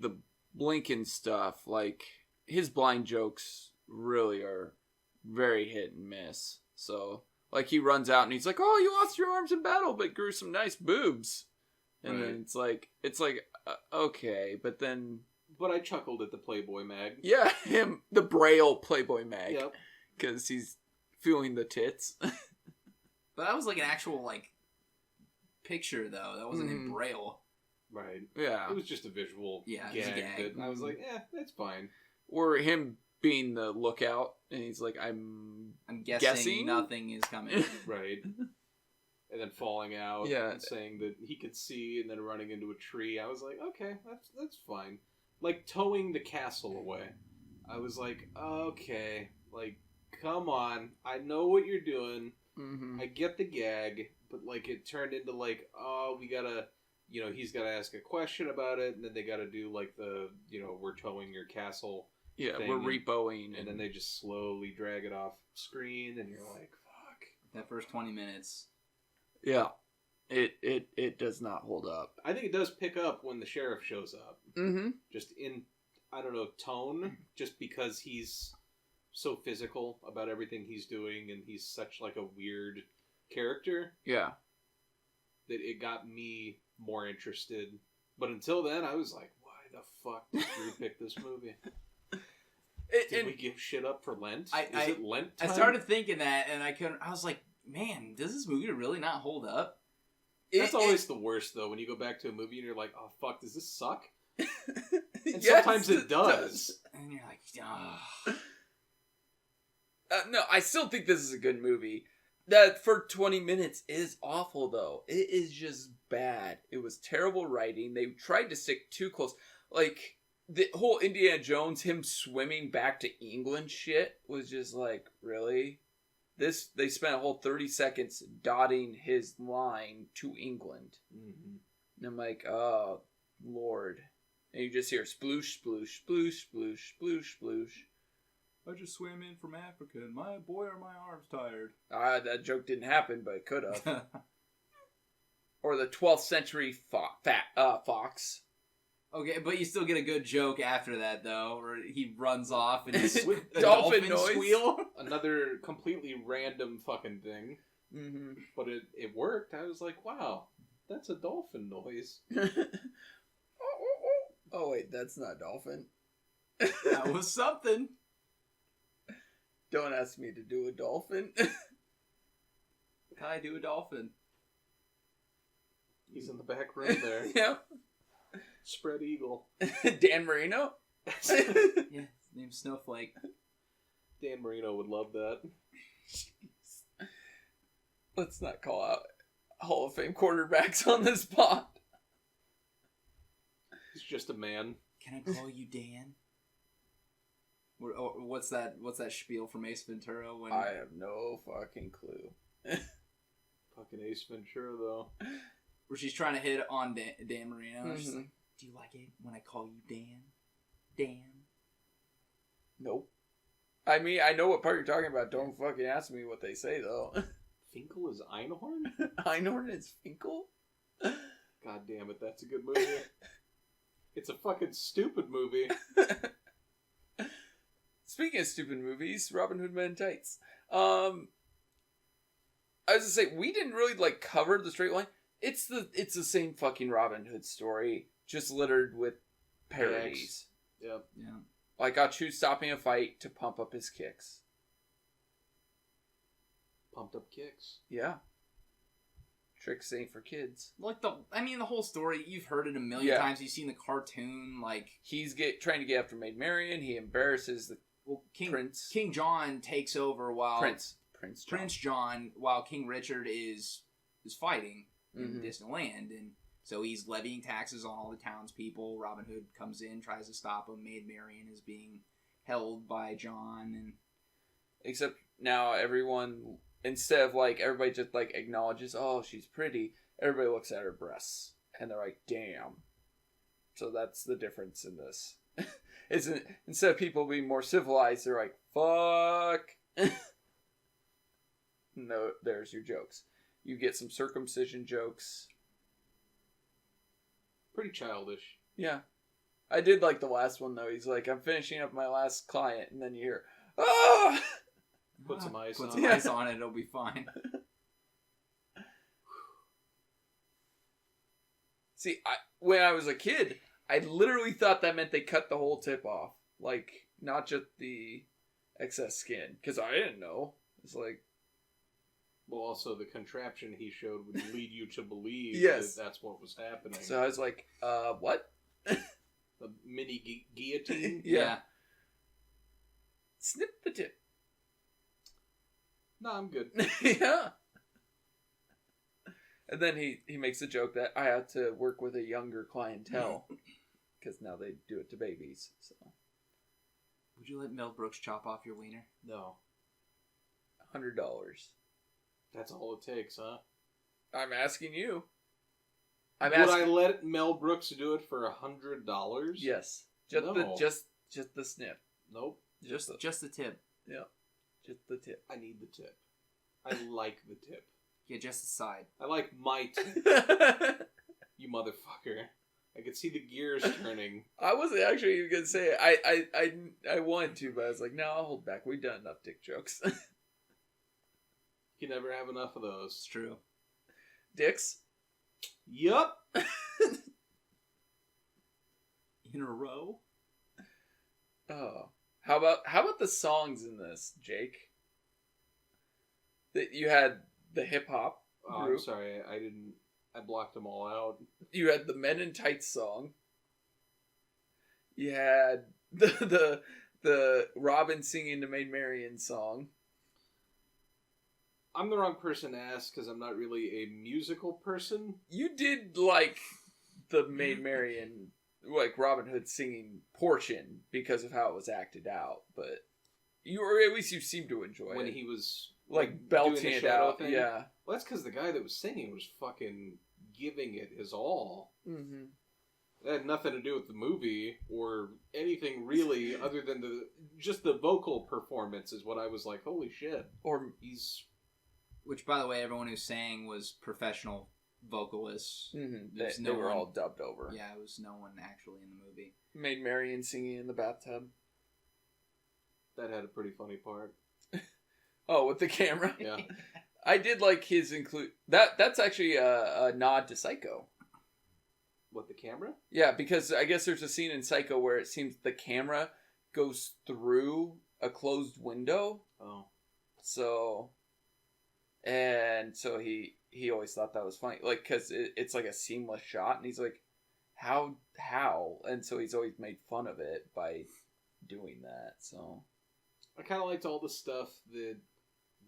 the Blinken stuff, like his blind jokes really are very hit and miss. So like he runs out and he's like, "Oh, you lost your arms in battle, but grew some nice boobs," and Right. then it's like okay, but then. But I chuckled at the Playboy mag. Yeah, the Braille Playboy mag. Yep. Because he's feeling the tits. But that was like an actual like picture though. That wasn't in Braille. Right. Yeah. It was just a visual Yeah, it was a gag. gag. That I was like, that's fine. Or him being the lookout, and he's like, I'm guessing nothing is coming. Right. And then falling out. Yeah. And saying that he could see, and then running into a tree. I was like, okay, that's fine. Like towing the castle away. I was like, okay, like, come on. I know what you're doing. Mm-hmm. I get the gag, but like it turned into like, oh, we gotta, you know, he's gotta ask a question about it, and then they gotta do like the, you know, we're towing your castle. Yeah, thing, we're repoing. and then they just slowly drag it off screen, and you're like, fuck. That first 20 minutes. Yeah. It does not hold up. I think it does pick up when the sheriff shows up. Mm-hmm. Just in, I don't know, tone, just because he's so physical about everything he's doing, and he's such like a weird character. Yeah. That it got me more interested. But until then, I was like, why the fuck did Drew pick this movie? Did we give shit up for Lent? Is it Lent time? I started thinking that, and I was like, man, does this movie really not hold up? That's always the worst, though, when you go back to a movie and you're like, oh, fuck, does this suck? And Yes, sometimes it does. And you're like, oh. No, I still think this is a good movie. That for 20 minutes is awful, though. It is just bad. It was terrible writing. They tried to stick too close. Like, the whole Indiana Jones, him swimming back to England shit was just like, really? They spent a whole 30 seconds dotting his line to England. Mm-hmm. And I'm like, oh, Lord. And you just hear sploosh, sploosh, sploosh, sploosh, sploosh, sploosh. I just swam in from Africa, and my arms tired. That joke didn't happen, but it could have. Or the 12th century fox. Okay, but you still get a good joke after that, though, where he runs off and he's With a dolphin dolphin noise. squeal. Another completely random fucking thing. Mm-hmm. But it worked. I was like, wow, that's a dolphin noise. Oh, wait, that's not dolphin. That was something. Don't ask me to do a dolphin. I do a dolphin. He's in the back room there. Yeah. Spread eagle. Dan Marino? Yeah, his name's Snowflake. Dan Marino would love that. Let's not call out Hall of Fame quarterbacks on this pod. He's just a man. Can I call you Dan? What's that spiel from Ace Ventura? When I have no fucking clue. Fucking Ace Ventura, though. Where she's trying to hit on Dan Marino. Mm-hmm. She's like, do you like it when I call you Dan? Dan? Nope. I mean, I know what part you're talking about. Don't fucking ask me what they say, though. Finkel is Einhorn? Einhorn is Finkel? God damn it, that's a good movie. It's a fucking stupid movie. Speaking of stupid movies, Robin Hood Men in Tights. I was gonna say, we didn't really, like, cover the straight line. It's the same fucking Robin Hood story, just littered with parodies. Yep. Yeah. Like, I'll choose stopping a fight to pump up his kicks. Pumped up kicks. Yeah. Tricks ain't for kids. Like the whole story, you've heard it a million times. You've seen the cartoon, like... He's trying to get after Maid Marian. He embarrasses the Prince. King John takes over while... Prince John, while King Richard is fighting in Mm-hmm. distant land, and so he's levying taxes on all the townspeople. Robin Hood comes in, tries to stop him. Maid Marian is being held by John, and except now everyone, instead of like everybody just like acknowledges, oh, she's pretty, everybody looks at her breasts and they're like, damn. So that's the difference in this. Isn't instead of people being more civilized, they're like, fuck. No, there's your jokes. You get some circumcision jokes. Pretty childish. Yeah. I did like the last one, though. He's like, I'm finishing up my last client, and then you hear, ah! Put some ice Put on some it. ice on it, it'll be fine. See, when I was a kid, I literally thought that meant they cut the whole tip off. Like, not just the excess skin. Because I didn't know. It's like... Well, also, the contraption he showed would lead you to believe Yes. that that's what was happening. So I was like, what? The mini guillotine? Yeah. Snip the tip. No, I'm good. Yeah. And then he makes a joke that I have to work with a younger clientele. Because now they do it to babies. So Would you let Mel Brooks chop off your wiener? No. $100. That's all it takes, huh? I'm asking you. Would I let Mel Brooks do it for $100? Yes. Just No. just the snip. Nope. Just the tip. Yeah. Just the tip. I need the tip. I like the tip. Yeah, just the side. I like my tip, you motherfucker. I could see the gears turning. I wasn't actually even gonna say it. I wanted to, but I was like, no, I'll hold back. We've done enough dick jokes. You can never have enough of those. It's true. Dicks? Yup. In a row? Oh. How about the songs in this, Jake? That you had the hip hop Oh, group. I'm sorry. I blocked them all out. You had the Men in Tights song. You had the Robin singing the Maid Marian song. I'm the wrong person to ask because I'm not really a musical person. You did like the Maid Marian, like Robin Hood singing portion because of how it was acted out, but at least you seemed to enjoy When it. he was like doing belting the it shadow out. thing. Yeah. Well, that's because the guy that was singing was fucking giving it his all. Mm-hmm. That had nothing to do with the movie or anything really other than just the vocal performance is what I was like, holy shit. Or He's... Which, by the way, everyone who sang was professional vocalists. There's they no were one- all dubbed over. Yeah, it was no one actually in the movie. Maid Marian singing in the bathtub. That had a pretty funny part. Oh, with the camera. Yeah. I did like his include that's actually a nod to Psycho. What, the camera? Yeah, because I guess there's a scene in Psycho where it seems the camera goes through a closed window. Oh. So he always thought that was funny, like, because it's like a seamless shot, and he's like, how, and so he's always made fun of it by doing that. So I kind of liked all the stuff that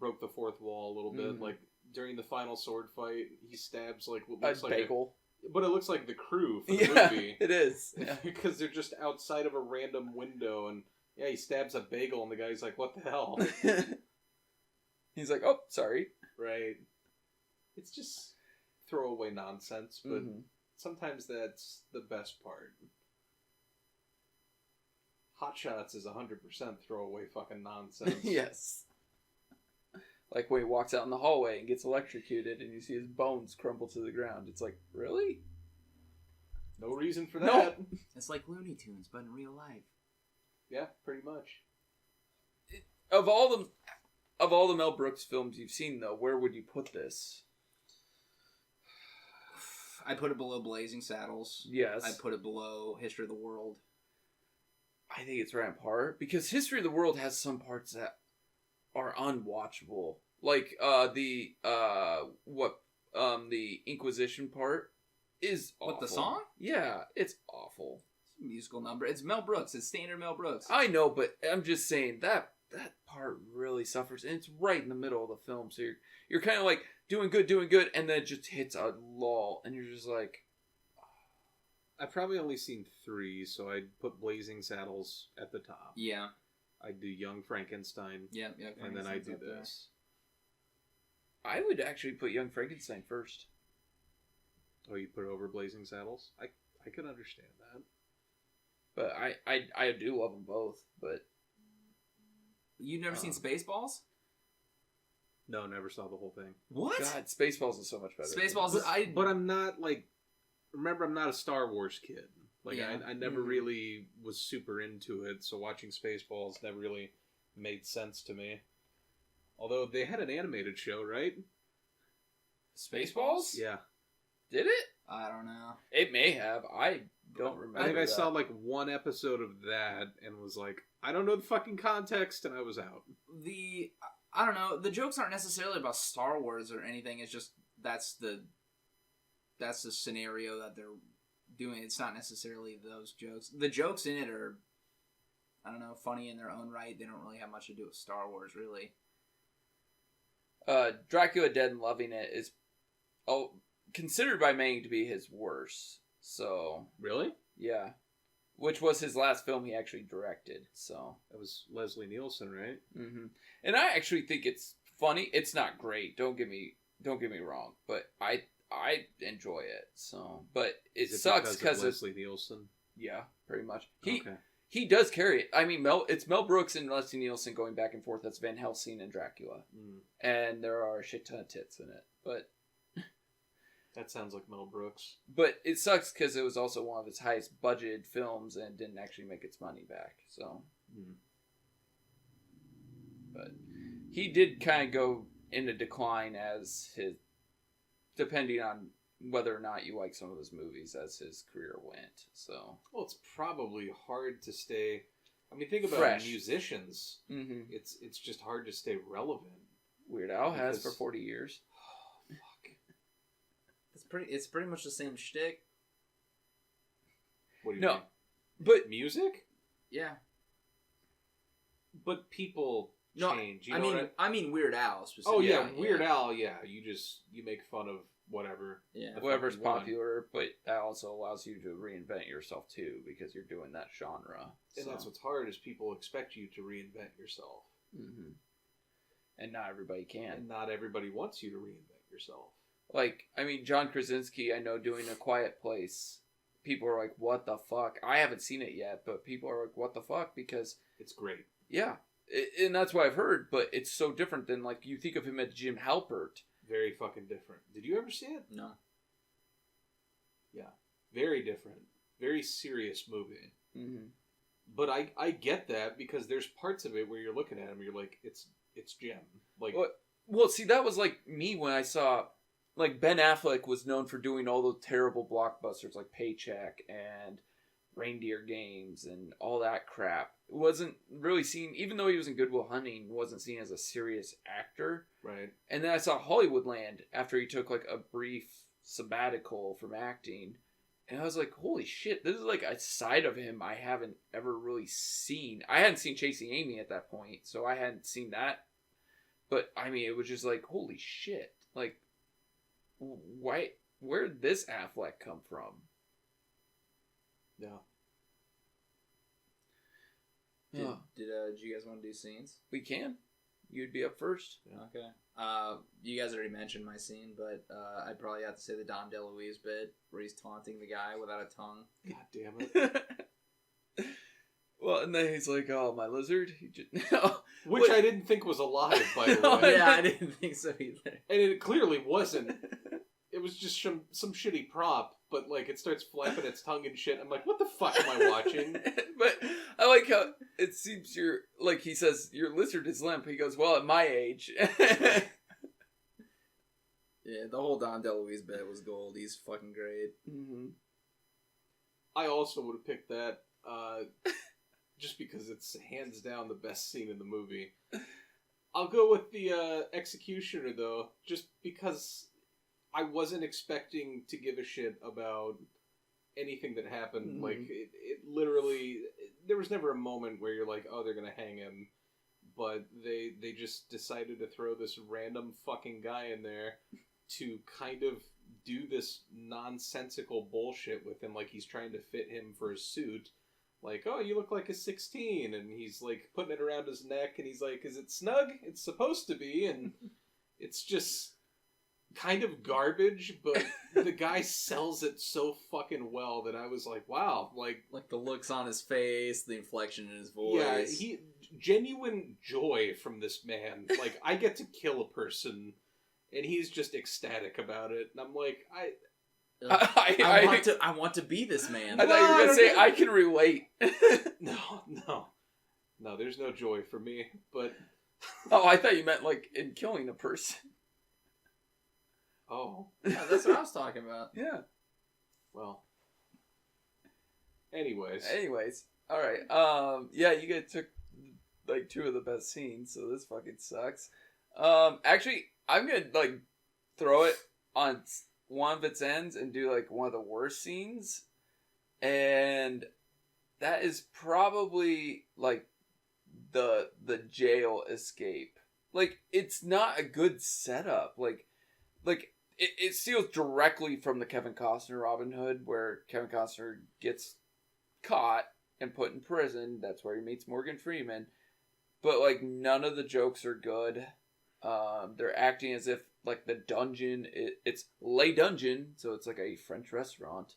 broke the fourth wall a little bit, Mhm. like during the final sword fight, he stabs like what looks A like bagel. but it looks like the crew for the movie. It is. Yeah. Because they're just outside of a random window, and yeah, he stabs a bagel, and the guy's like, "What the hell?" He's like, "Oh, sorry." Right. It's just throwaway nonsense, but sometimes that's the best part. Hot Shots is 100% throwaway fucking nonsense. Yes. Like when he walks out in the hallway and gets electrocuted and you see his bones crumble to the ground. It's like, really? No reason for No. that. It's like Looney Tunes, but in real life. Yeah, pretty much. Of all the Mel Brooks films you've seen, though, where would you put this? I put it below Blazing Saddles. Yes. I put it below History of the World. I think it's right on par, because History of the World has some parts that are unwatchable. Like, the Inquisition part is awful. What, the song? Yeah, it's awful. It's a musical number. It's Mel Brooks. It's standard Mel Brooks. I know, but I'm just saying that part really suffers, and it's right in the middle of the film, so you're kind of like doing good, and then it just hits a lull, and you're just like... I've probably only seen 3, so I'd put Blazing Saddles at the top. Yeah. I'd do Young Frankenstein. Yeah. And then I'd do this. I would actually put Young Frankenstein first. Oh, you put it over Blazing Saddles? I could understand that. But I do love them both, but... You've never seen Spaceballs? No, never saw the whole thing. What? God, Spaceballs is so much better. Spaceballs is... But I'm not, like... Remember, I'm not a Star Wars kid. Like, Yeah. I never really was super into it, so watching Spaceballs never really made sense to me. Although, they had an animated show, right? Spaceballs? Yeah. Did it? I don't know. It may have. I don't remember. I think I that. saw, like, one episode of that and was like, I don't know the fucking context, and I was out. I don't know. The jokes aren't necessarily about Star Wars or anything. It's just that's the scenario that they're doing. It's not necessarily those jokes. The jokes in it are, I don't know, funny in their own right. They don't really have much to do with Star Wars, really. Dracula Dead and Loving It is considered by many to be his worst. So Really? yeah, which was his last film he actually directed. So That was Leslie Nielsen, right? and I actually think it's funny. It's not great. Don't get me wrong, but I enjoy it. So, but it sucks because Leslie Nielsen. Yeah, pretty much. Okay. He does carry it. I mean, it's Mel Brooks and Leslie Nielsen going back and forth. That's Van Helsing and Dracula, and there are a shit ton of tits in it. But That sounds like Mel Brooks. But it sucks because it was also one of his highest budgeted films and didn't actually make its money back. So, but he did kind of go into decline as his, depending on whether or not you like some of his movies, as his career went. So, well, it's probably hard to stay. I mean, think about fresh musicians. It's just hard to stay relevant. Weird Al has for 40 years. It's pretty much the same shtick. What do you mean? But music? Yeah. But people change. You I know mean, what I mean Weird Al specifically. Oh yeah, Weird Al. Yeah, you make fun of whatever. Yeah, whatever's popular, but that also allows you to reinvent yourself too, because you're doing that genre. And that's what's hard is people expect you to reinvent yourself. And not everybody can. And not everybody wants you to reinvent yourself. Like, I mean, John Krasinski, I know, doing A Quiet Place. People are like, what the fuck? I haven't seen it yet, but people are like, what the fuck? Because it's great. Yeah. And that's what I've heard, but it's so different than, like, you think of him as Jim Halpert. Very fucking different. Did you ever see it? No. Yeah. Very different. Very serious movie. But I get that because there's parts of it where you're looking at him and you're like, it's Jim. Like, well, see, that was like me when I saw... Like, Ben Affleck was known for doing all those terrible blockbusters like Paycheck and Reindeer Games and all that crap. It wasn't really seen, even though he was in Good Will Hunting, wasn't seen as a serious actor. Right. And then I saw Hollywoodland after he took, like, a brief sabbatical from acting. And I was like, holy shit, this is, like, a side of him I haven't ever really seen. I hadn't seen Chasing Amy at that point, so I hadn't seen that. But, I mean, it was just like, holy shit. Like, why? Where'd this Affleck come from? Yeah. Did you guys want to do scenes? We can. You'd be up first. Yeah. Okay. You guys already mentioned my scene, but I'd probably have to say the Dom DeLuise bit where he's taunting the guy without a tongue. God damn it. Well, and then he's like, "Oh, my lizard." Which I didn't think was alive, by the way. Yeah, I didn't think so either. And it clearly wasn't. It was just some shitty prop, but like it starts flapping its tongue and shit. I'm like, what the fuck am I watching? But I like how it seems he says, your lizard is limp. He goes, well, at my age. Yeah, the whole Dom DeLuise bit was gold. He's fucking great. Mm-hmm. I also would have picked that just because it's hands down the best scene in the movie. I'll go with the executioner, though, just because I wasn't expecting to give a shit about anything that happened. Mm-hmm. Like, it literally... There was never a moment where you're like, oh, they're gonna hang him. But they just decided to throw this random fucking guy in there to kind of do this nonsensical bullshit with him. Like, he's trying to fit him for a suit. Like, oh, you look like a 16. And he's, like, putting it around his neck. And he's like, is it snug? It's supposed to be. And it's just... kind of garbage, but the guy sells it so fucking well that I was like, wow, like the looks on his face, the inflection in his voice. Yeah, genuine joy from this man. Like, I get to kill a person, and he's just ecstatic about it, and I'm like, I want to be this man. I thought you were gonna say I can relate. No, there's no joy for me. But oh, I thought you meant like in killing a person. Oh. Yeah, that's what I was talking about. Yeah. Well. Anyways. Alright. Yeah, you guys took like two of the best scenes, so this fucking sucks. Actually, I'm gonna like throw it on one of its ends and do like one of the worst scenes. And that is probably like the jail escape. Like, it's not a good setup. Like it steals directly from the Kevin Costner Robin Hood, where Kevin Costner gets caught and put in prison. That's where he meets Morgan Freeman. But, like, none of the jokes are good. They're acting as if, like, the dungeon, it's Le Dungeon, so it's like a French restaurant.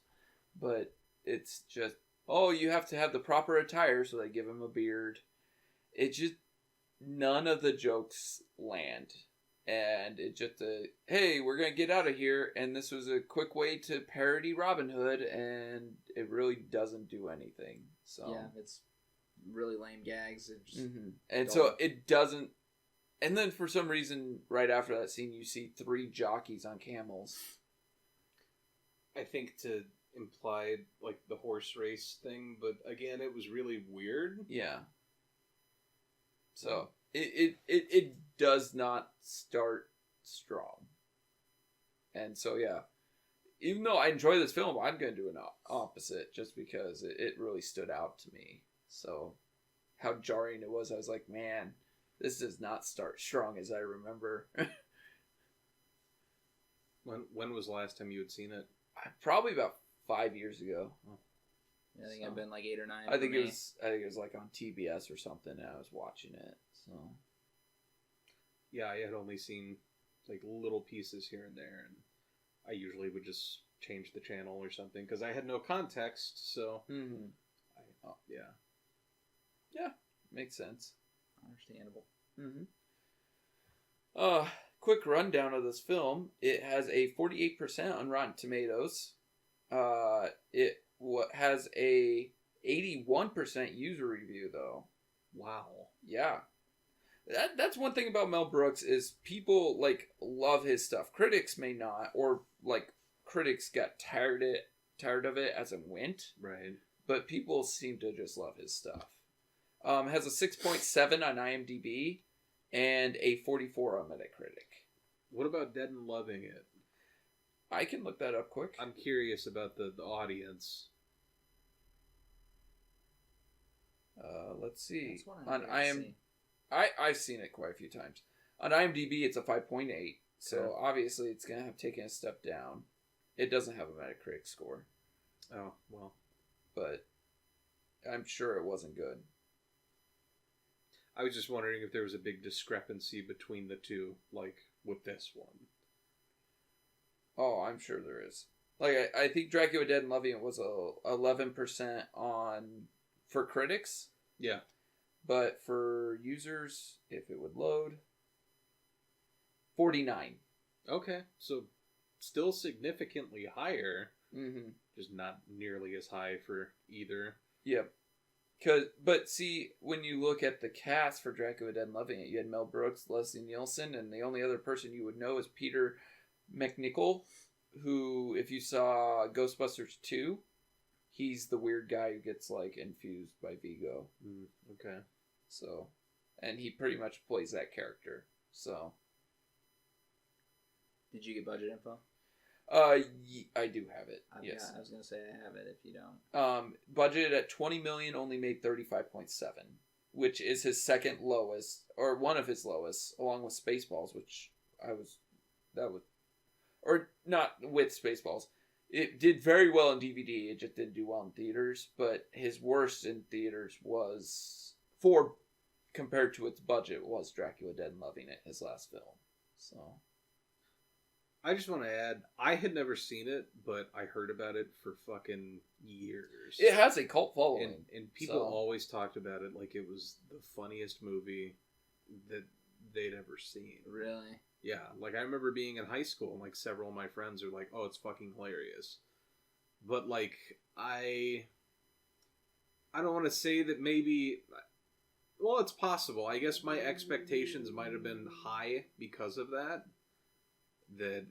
But it's just, oh, you have to have the proper attire, so they give him a beard. It just, none of the jokes land. And it just hey, we're going to get out of here, and this was a quick way to parody Robin Hood, and it really doesn't do anything. So yeah, it's really lame gags. It just And so it doesn't, and then for some reason, right after that scene, you see 3 jockeys on camels. I think to imply, like, the horse race thing, but again, it was really weird. Yeah. So... It does not start strong. And so, yeah. Even though I enjoy this film, I'm going to do an opposite just because it really stood out to me. So, how jarring it was. I was like, man, this does not start strong as I remember. When was the last time you had seen it? Probably about 5 years ago. Oh. I think I've been like 8 or 9. I think it was like on TBS or something, and I was watching it. So, yeah, I had only seen like little pieces here and there, and I usually would just change the channel or something because I had no context. So, yeah, makes sense. Understandable. Quick rundown of this film. It has a 48% on Rotten Tomatoes. It has a 81% user review though. Wow. Yeah. That's one thing about Mel Brooks is people like love his stuff. Critics may not, or like critics got tired of it as it went. Right. But people seem to just love his stuff. Has a 6.7 on IMDb and a 44 on Metacritic. What about Dead and Loving It? I can look that up quick. I'm curious about the audience. Let's see. On I've seen it quite a few times. On IMDb, it's a 5.8. So obviously it's going to have taken a step down. It doesn't have a Metacritic score. Oh, well. But I'm sure it wasn't good. I was just wondering if there was a big discrepancy between the two, like with this one. Oh, I'm sure there is. Like, I think Dracula Dead and Loving It was 11% for critics. Yeah. But for users, if it would load, 49. Okay, so still significantly higher. Mm-hmm. Just not nearly as high for either. Yep. But see, when you look at the cast for Dracula Dead and Loving It, you had Mel Brooks, Leslie Nielsen, and the only other person you would know is Peter McNichol, who, if you saw Ghostbusters 2, he's the weird guy who gets, like, infused by Vigo. Okay. So, and he pretty much plays that character. So. Did you get budget info? I do have it. Yes. I was gonna say I have it if you don't. Budgeted at $20 million, only made 35.7, which is his second lowest, or one of his lowest, along with Spaceballs, which or not with Spaceballs. It did very well in DVD. It just didn't do well in theaters. But his worst in theaters was, compared to its budget, was Dracula Dead and Loving It, his last film. So. I just want to add, I had never seen it, but I heard about it for fucking years. It has a cult following. And people always talked about it like it was the funniest movie that they'd ever seen. Really? Yeah, like I remember being in high school and like several of my friends are like, oh, it's fucking hilarious. But like, I don't want to say that maybe, well, it's possible. I guess my expectations might have been high because of that. That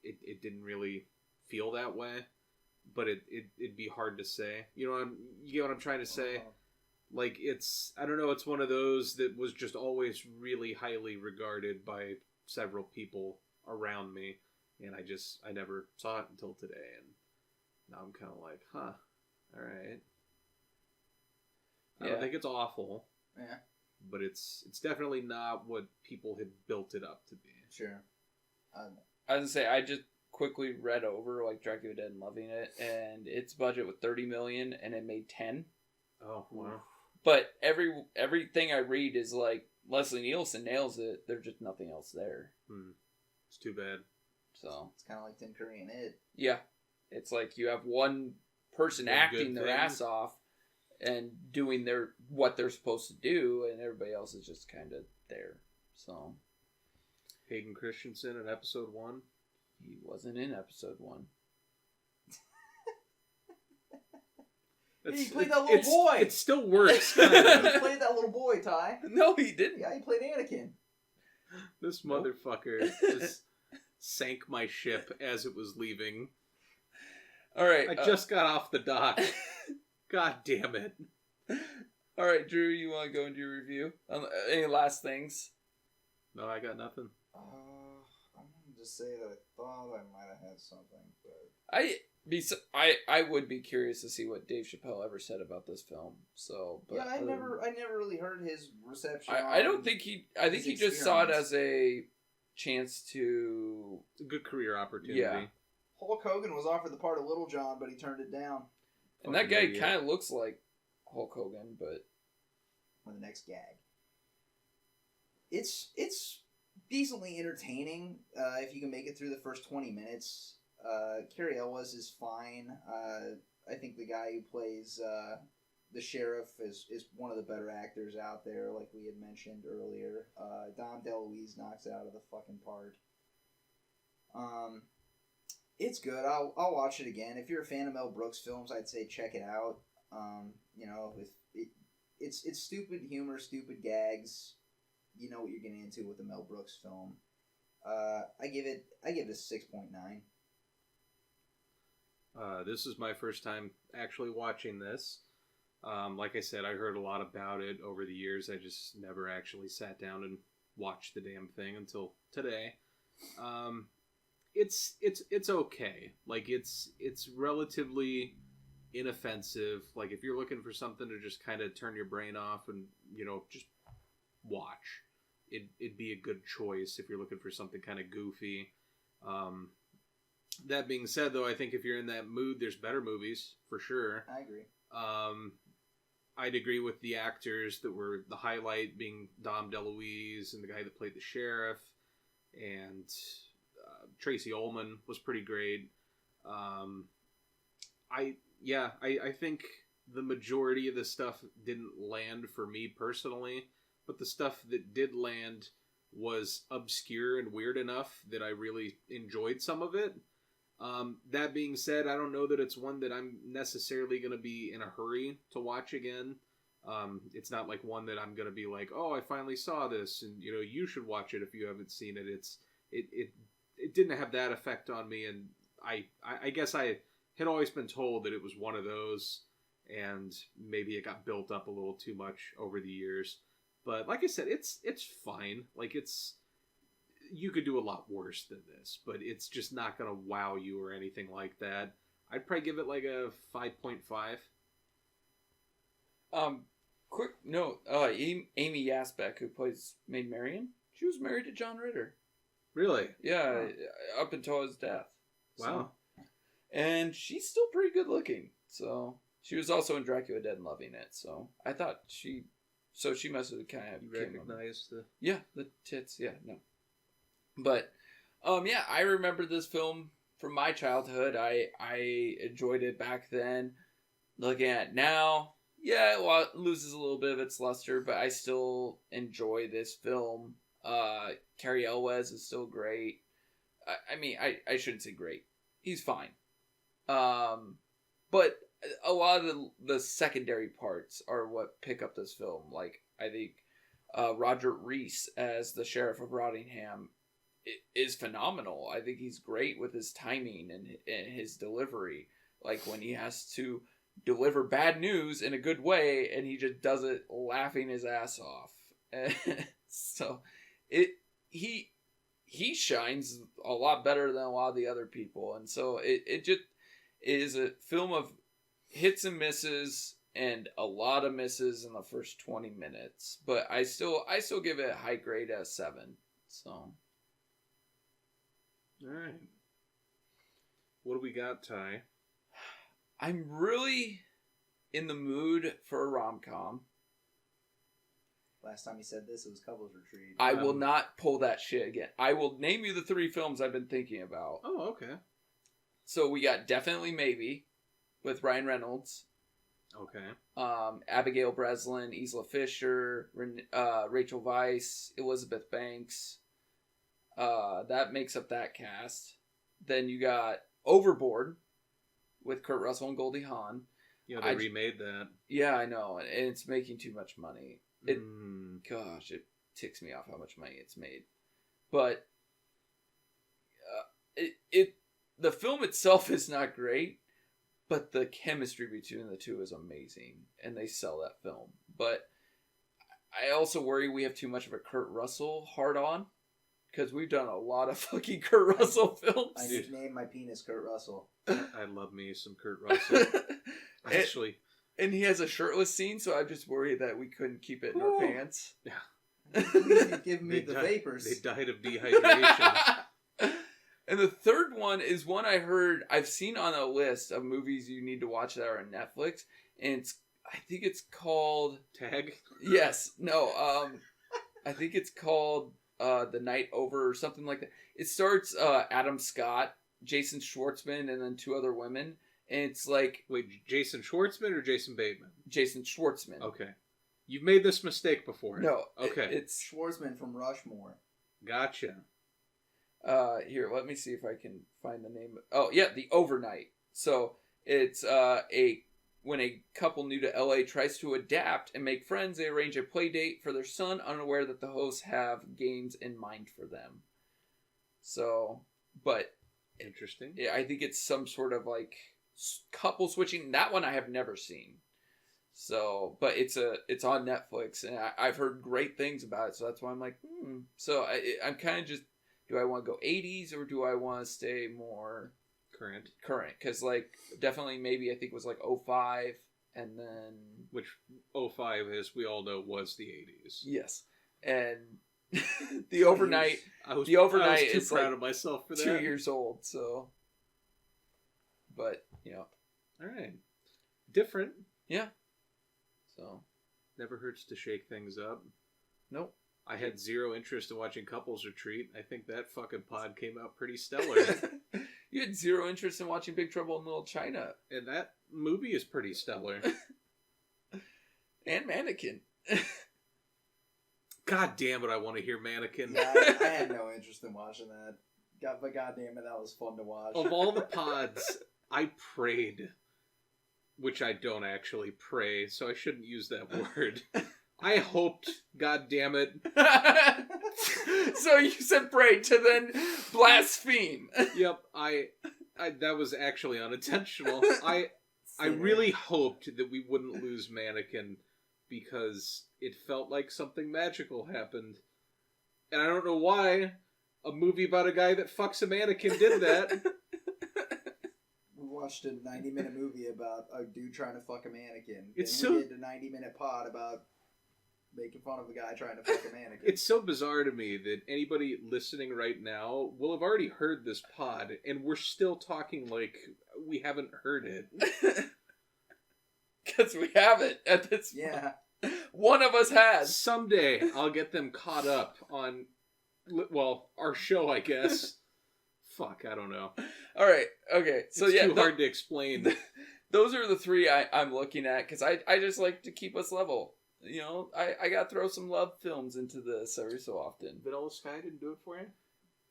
it didn't really feel that way, but it'd be hard to say. You get what I'm trying to say? Like, I don't know, it's one of those that was just always really highly regarded by several people around me, and I never saw it until today, and now I'm kind of like, huh, alright. I don't think it's awful. Yeah. But it's definitely not what people had built it up to be. Sure. I was gonna say, I just quickly read over like Dracula Dead and Loving It, and its budget was $30 million, and it made 10. Oh wow! But everything I read is like Leslie Nielsen nails it. There's just nothing else there. It's too bad. So it's kind of like Tim Curry and It. Yeah, it's like you have one person acting their ass off and doing what they're supposed to do, and everybody else is just kind of there. So. Hayden Christensen in episode 1? He wasn't in episode 1. He played that little boy. It still works. He played that little boy, Ty. No, he didn't. Yeah, he played Anakin. This motherfucker just sank my ship as it was leaving. All right. I just got off the dock. God damn it. All right, Drew, you want to go into your review? Any last things? No, I got nothing. I'm going to just say that I thought I might have had something, but... I would be curious to see what Dave Chappelle ever said about this film. So, but, yeah, I never really heard his reception. I don't think he. I think he just saw it as a chance to. It's a good career opportunity. Yeah. Hulk Hogan was offered the part of Little John, but he turned it down. And that guy kind of looks like Hulk Hogan, but. For the next gag. It's decently entertaining if you can make it through the first 20 minutes. Cary Elwes is fine. I think the guy who plays the sheriff is one of the better actors out there, like we had mentioned earlier. Deluise knocks it out of the fucking park. It's good. I'll watch it again. If you're a fan of Mel Brooks films, I'd say check it out. It's stupid humor, stupid gags. You know what you're getting into with a Mel Brooks film. I give it a 6.9. This is my first time actually watching this. Like I said, I heard a lot about it over the years. I just never actually sat down and watched the damn thing until today. It's okay. Like it's relatively inoffensive. Like if you're looking for something to just kind of turn your brain off and just watch, it'd be a good choice if you're looking for something kind of goofy. That being said, though, I think if you're in that mood, there's better movies for sure. I agree. I'd agree with the actors that were the highlight being Dom DeLuise and the guy that played the sheriff, and Tracy Ullman was pretty great. I think the majority of the stuff didn't land for me personally, but the stuff that did land was obscure and weird enough that I really enjoyed some of it. That being said, I don't know that it's one that I'm necessarily going to be in a hurry to watch again. It's not like one that I'm going to be like, oh, I finally saw this, and you should watch it if you haven't seen it. It didn't have that effect on me, and I guess I had always been told that it was one of those, and maybe it got built up a little too much over the years. But like I said, it's fine. Like, you could do a lot worse than this, but it's just not going to wow you or anything like that. I'd probably give it like a 5.5. Quick note, Amy Yasbeck, who plays Maid Marian, she was married to John Ritter. Really? Yeah, up until his death. Wow. So, and she's still pretty good looking. So she was also in Dracula Dead and loving it. So I thought she must have kind of recognized the tits. Yeah, no. But I remember this film from my childhood. I enjoyed it back then. Looking at it now, it loses a little bit of its luster, but I still enjoy this film. Cary Elwes is still great. I shouldn't say great. He's fine. But a lot of the secondary parts are what pick up this film. Like, I think Roger Rees as the Sheriff of Rottingham is phenomenal. I think he's great with his timing and his delivery. Like, when he has to deliver bad news in a good way, and he just does it laughing his ass off. So he shines a lot better than a lot of the other people, and so it just is a film of hits and misses, and a lot of misses in the first 20 minutes. But I still give it a high grade at 7. So, all right, what do we got, Ty? I'm really in the mood for a rom-com. Last time you said this, it was Couples Retreat. I will not pull that shit again. I will name you the 3 films I've been thinking about. Oh, okay. So we got Definitely Maybe with Ryan Reynolds. Okay. Abigail Breslin, Isla Fisher, Rachel Weisz, Elizabeth Banks. That makes up that cast. Then you got Overboard with Kurt Russell and Goldie Hawn. Yeah, they remade that. Yeah, I know. And it's making too much money. Gosh, it ticks me off how much money it's made. But the film itself is not great, but the chemistry between the two is amazing, and they sell that film. But I also worry we have too much of a Kurt Russell hard-on, because we've done a lot of fucking Kurt Russell films. I nicknamed my penis Kurt Russell. I love me some Kurt Russell. Actually... And he has a shirtless scene, so I'm just worried that we couldn't keep it in our pants. Yeah. Give me the vapors. They died of dehydration. And the third one is one I've seen on a list of movies you need to watch that are on Netflix. And I think it's called... Tag? Yes. No. I think it's called The Night Over or something like that. It starts Adam Scott, Jason Schwartzman, and then 2 other women. And it's like... Wait, Jason Schwartzman or Jason Bateman? Jason Schwartzman. Okay. You've made this mistake before. No. Okay. It's Schwartzman from Rushmore. Gotcha. Here, let me see if I can find the name. Oh, yeah, The Overnight. So, it's when a couple new to LA tries to adapt and make friends, they arrange a play date for their son, unaware that the hosts have games in mind for them. So, but... Interesting. Yeah, I think it's some sort of, like... couple switching. That one I have never seen. So, but it's on Netflix, and I've heard great things about it. So that's why I'm like, So I'm kind of just, do I want to go 80s or do I want to stay more current? Because like Definitely Maybe I think was like 05, and then 05, as we all know, was the 80s. Yes, and The overnight. I was too is proud like of myself for that. 2 years old. So, but all right, different. Yeah. So, never hurts to shake things up. Nope. I had zero interest in watching Couples Retreat. I think that fucking pod came out pretty stellar. You had zero interest in watching Big Trouble in Little China. And that movie is pretty stellar. And Mannequin. God damn it, I want to hear Mannequin. Yeah, I had no interest in watching that. But goddamn it, that was fun to watch. Of all the pods, I prayed, which I don't actually pray, so I shouldn't use that word. I hoped, God damn it. So you said pray to then blaspheme. Yep, I that was actually unintentional. I really hoped that we wouldn't lose Mannequin because it felt like something magical happened. And I don't know why a movie about a guy that fucks a mannequin did that. We watched a 90-minute movie about a dude trying to fuck a mannequin. We did a 90-minute pod about making fun of a guy trying to fuck a mannequin. It's so bizarre to me that anybody listening right now will have already heard this pod, and we're still talking like we haven't heard it. Because we haven't at this point. Yeah. One of us has. Someday I'll get them caught up on, well, our show, I guess. Fuck, I don't know. All right, okay. So it's yeah, too hard to explain. Those are the three I'm looking at because I just like to keep us level. You know, I got to throw some love films into this every so often. Vanilla Sky didn't do it for you?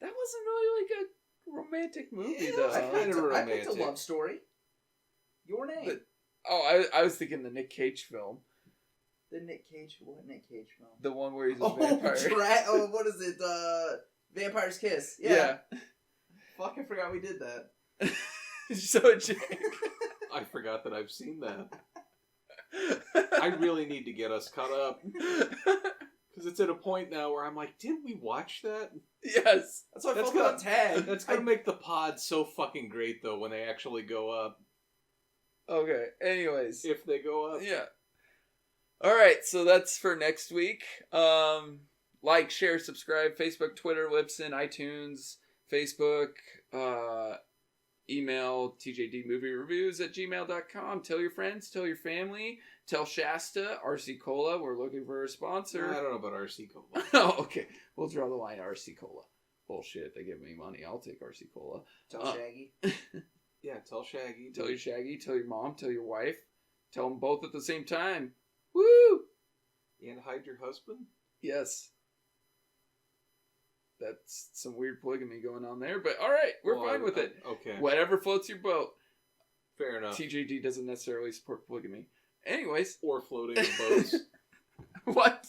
That wasn't really like a romantic movie, though. I picked a love story. Your Name. I was thinking the Nick Cage film. The Nick Cage, what Nick Cage film? The one where he's a vampire. What is it? Vampire's Kiss. Yeah. Fuck, I forgot we did that. So, Jake. I forgot that I've seen that. I really need to get us caught up. Because it's at a point now where I'm like, did we watch that? Yes. That's why I felt about Tag. That's going to make the pod so fucking great, though, when they actually go up. Okay, anyways. If they go up. Yeah. Alright, so that's for next week. Like, share, subscribe, Facebook, Twitter, Libsyn, iTunes, Facebook, email tjdmoviereviews@gmail.com. Tell your friends, tell your family, tell Shasta, RC Cola. We're looking for a sponsor. I don't know about RC Cola. Oh, okay. We'll draw the line at RC Cola. Bullshit. They give me money. I'll take RC Cola. Tell Shaggy. Yeah, tell Shaggy. Tell your Shaggy, tell your mom, tell your wife. Tell them both at the same time. Woo! And hide your husband? Yes. That's some weird polygamy going on there, but alright, we're fine with it. Okay. Whatever floats your boat. Fair enough. TJD doesn't necessarily support polygamy. Anyways. Or floating in boats. What?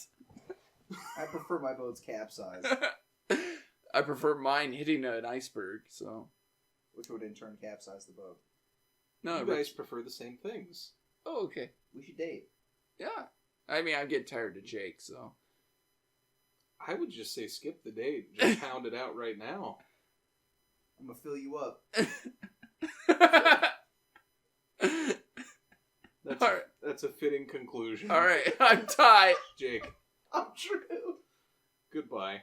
I prefer my boats capsized. I prefer mine hitting an iceberg, so. Which would in turn capsize the boat. No, you guys prefer the same things. Oh, okay. We should date. Yeah. I mean, I'm getting tired of Jake, so. I would just say skip the date. Just pound it out right now. I'm going to fill you up. That's a fitting conclusion. All right. I'm Ty. Jake. I'm Drew. Goodbye.